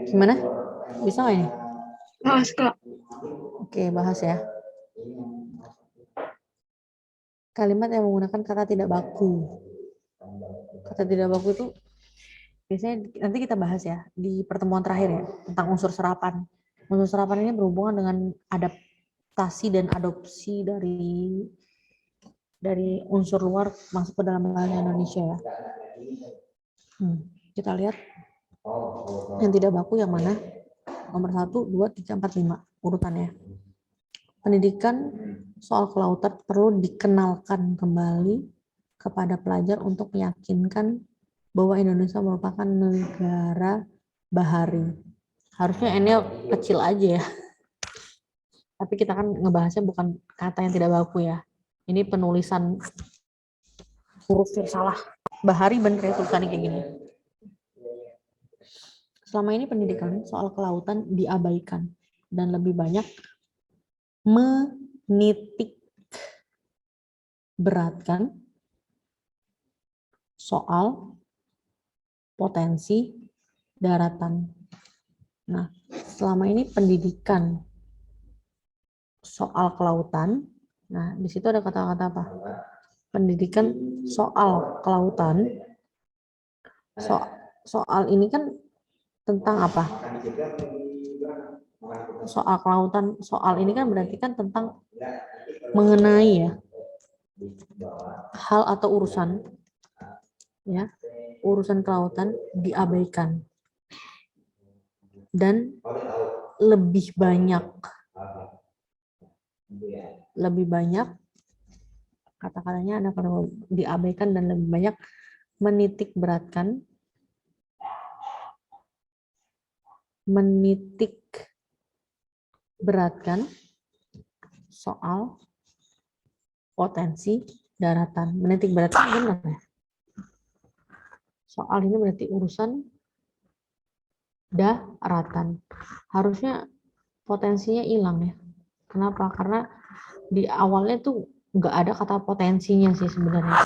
Gimana? Bisa nggak ini? Bahas, Kak. Oke, bahas ya. Kalimat yang menggunakan kata tidak baku. Kata tidak baku itu biasanya nanti kita bahas ya di pertemuan terakhir ya, tentang unsur serapan. Unsur serapan ini berhubungan dengan adaptasi dan adopsi dari unsur luar masuk ke dalam bahasa Indonesia ya. Kita lihat yang tidak baku yang mana? Nomor 1, 2, 3, 4, 5 urutannya. Pendidikan soal kelautan perlu dikenalkan kembali kepada pelajar untuk meyakinkan bahwa Indonesia merupakan negara bahari. Harusnya N-nya kecil aja ya. Tapi kita kan ngebahasnya bukan kata yang tidak baku ya. Ini penulisan hurufnya salah. Bahari bener ya tulisannya kayak gini. Selama ini pendidikan soal kelautan diabaikan dan lebih banyak menitik beratkan soal potensi daratan. Nah, selama ini pendidikan soal kelautan, nah di situ ada kata-kata apa? Pendidikan soal kelautan. Soal ini kan tentang apa? Soal kelautan, soal ini kan berarti kan tentang mengenai ya, hal atau urusan ya, urusan kelautan diabaikan dan lebih banyak kata-katanya ada kalau diabaikan dan lebih banyak menitik beratkan soal potensi daratan. Menitik beratkan benar ya? Soal ini berarti urusan daratan. Harusnya potensinya hilang ya. Kenapa? Karena di awalnya tuh nggak ada kata potensinya sih sebenarnya.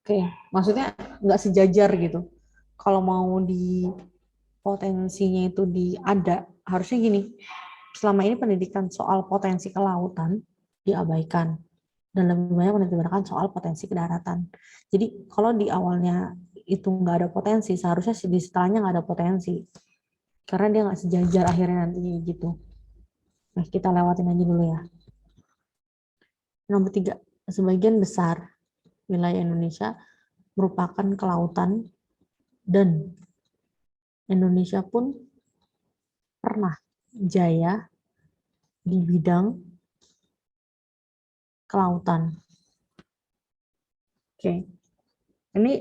Oke, maksudnya nggak sejajar gitu. Kalau mau di potensinya itu ada, harusnya gini. Selama ini pendidikan soal potensi kelautan diabaikan dan lebih banyak menitikberatkan soal potensi kedaratan. Jadi kalau di awalnya itu nggak ada potensi, seharusnya di setelahnya nggak ada potensi. Karena dia nggak sejajar akhirnya nanti gitu. Nah, kita lewatin aja dulu ya. Nomor 3, sebagian besar wilayah Indonesia merupakan kelautan dan Indonesia pun pernah jaya di bidang kelautan. Oke. Ini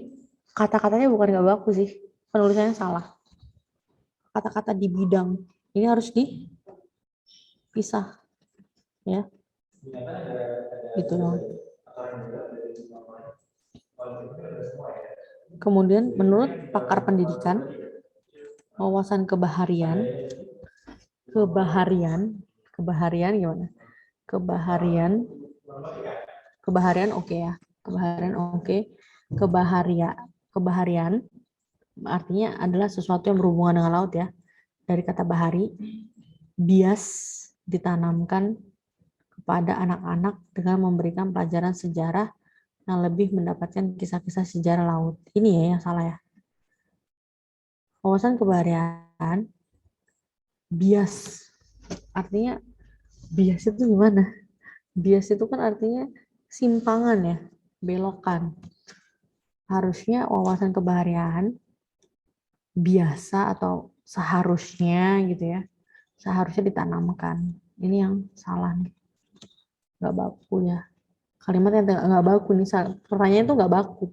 kata-katanya bukan nggak baku sih. Penulisannya salah. Kata-kata di bidang ini harus dipisah, ya. Gitu dong. Kemudian menurut pakar pendidikan, wawasan kebaharian gimana? Kebaharian oke ya. Kebaharian oke. Kebaharian artinya adalah sesuatu yang berhubungan dengan laut ya. Dari kata bahari, bias ditanamkan kepada anak-anak dengan memberikan pelajaran sejarah yang lebih mendapatkan kisah-kisah sejarah laut. Ini ya yang salah ya. Wawasan kebaharian, bias. Artinya bias itu gimana? Bias itu kan artinya simpangan ya, belokan. Harusnya wawasan kebaharian biasa atau seharusnya gitu ya. Seharusnya ditanamkan. Ini yang salah nih. Nggak baku ya. Kalimat yang nggak baku nih. Pertanyaan itu nggak baku.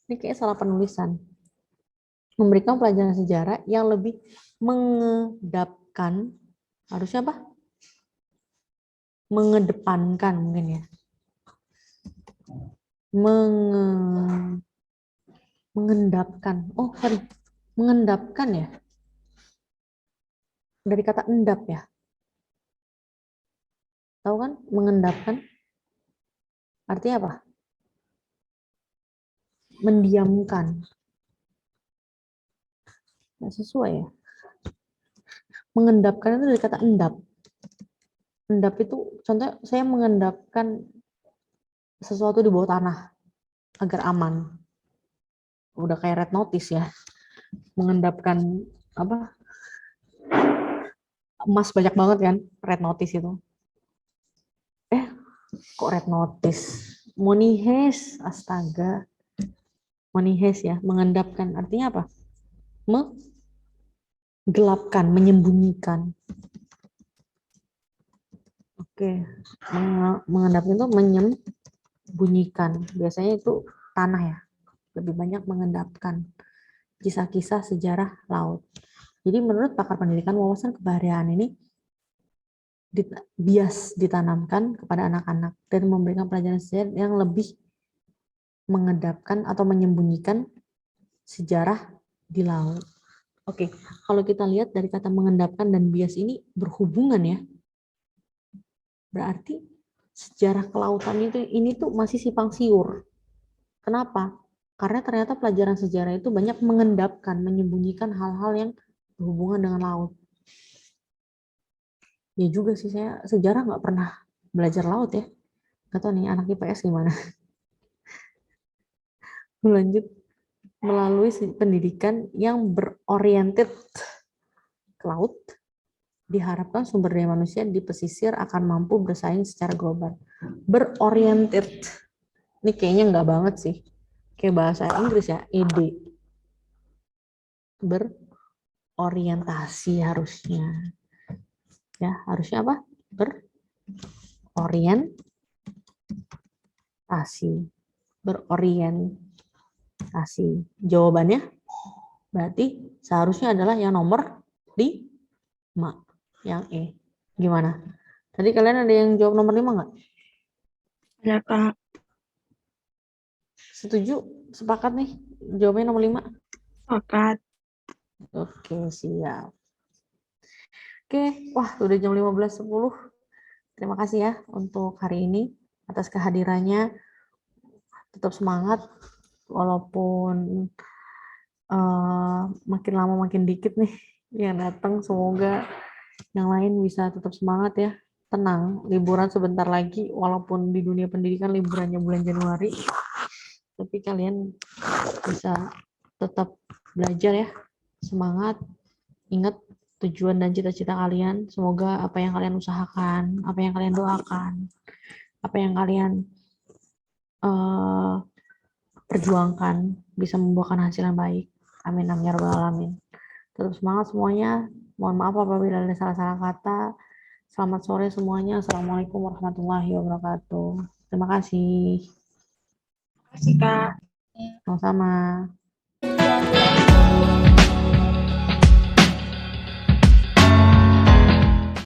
Ini kayak salah penulisan. Memberikan pelajaran sejarah yang lebih mengedepankan, harusnya apa? Mengedepankan mungkin ya. Mengendapkan. Oh, sorry. Mengendapkan ya. Dari kata endap ya. Tahu kan? Mengendapkan. Artinya apa? Mendiamkan. Nggak sesuai ya. Mengendapkan itu dari kata endap. Endap itu, contohnya saya mengendapkan sesuatu di bawah tanah agar aman. Udah kayak red notice ya. Mengendapkan apa? Emas banyak banget kan, red notice itu. Kok red notice? Monihes, astaga. Monihes ya, mengendapkan artinya apa? Menggelapkan, menyembunyikan. Oke, mengendapkan itu menyembunyikan. Biasanya itu tanah ya. Lebih banyak mengendapkan kisah-kisah sejarah laut. Jadi menurut pakar pendidikan, wawasan kebaharian ini bias ditanamkan kepada anak-anak dan memberikan pelajaran sejarah yang lebih mengendapkan atau menyembunyikan sejarah di laut. Oke, kalau kita lihat dari kata mengendapkan dan bias ini berhubungan ya. Berarti sejarah kelautan ini tuh masih simpang siur. Kenapa? Karena ternyata pelajaran sejarah itu banyak mengendapkan, menyembunyikan hal-hal yang berhubungan dengan laut. Ya juga sih, saya sejarah nggak pernah belajar laut ya. Nggak tahu nih anak IPS gimana. Lanjut, melalui pendidikan yang beroriented ke laut, diharapkan sumber daya manusia di pesisir akan mampu bersaing secara global. Beroriented. Ini kayaknya nggak banget sih. Kayak bahasa Inggris ya, ED. Berorientasi harusnya. Ya, harusnya apa? Berorientasi. Jawabannya berarti seharusnya adalah yang nomor 5. Yang E. Gimana? Tadi kalian ada yang jawab nomor 5 nggak? Ya, Kak. Setuju? Sepakat nih? Jawabnya nomor 5? Sepakat. Oke, siap. Oke, wah udah jam 15.10. Terima kasih ya untuk hari ini atas kehadirannya. Tetap semangat walaupun makin lama makin dikit nih yang datang. Semoga yang lain bisa tetap semangat ya. Tenang, liburan sebentar lagi walaupun di dunia pendidikan liburannya bulan Januari. Tapi kalian bisa tetap belajar ya. Semangat. Ingat tujuan dan cita-cita kalian. Semoga apa yang kalian usahakan, apa yang kalian doakan, apa yang kalian perjuangkan bisa membuahkan hasil yang baik. Amin amin ya rabbal alamin. Tetap semangat semuanya. Mohon maaf apabila ada salah-salah kata. Selamat sore semuanya. Assalamualaikum warahmatullahi wabarakatuh. Terima kasih. Terima kasih, Kak. Sama-sama. Assalamualaikum.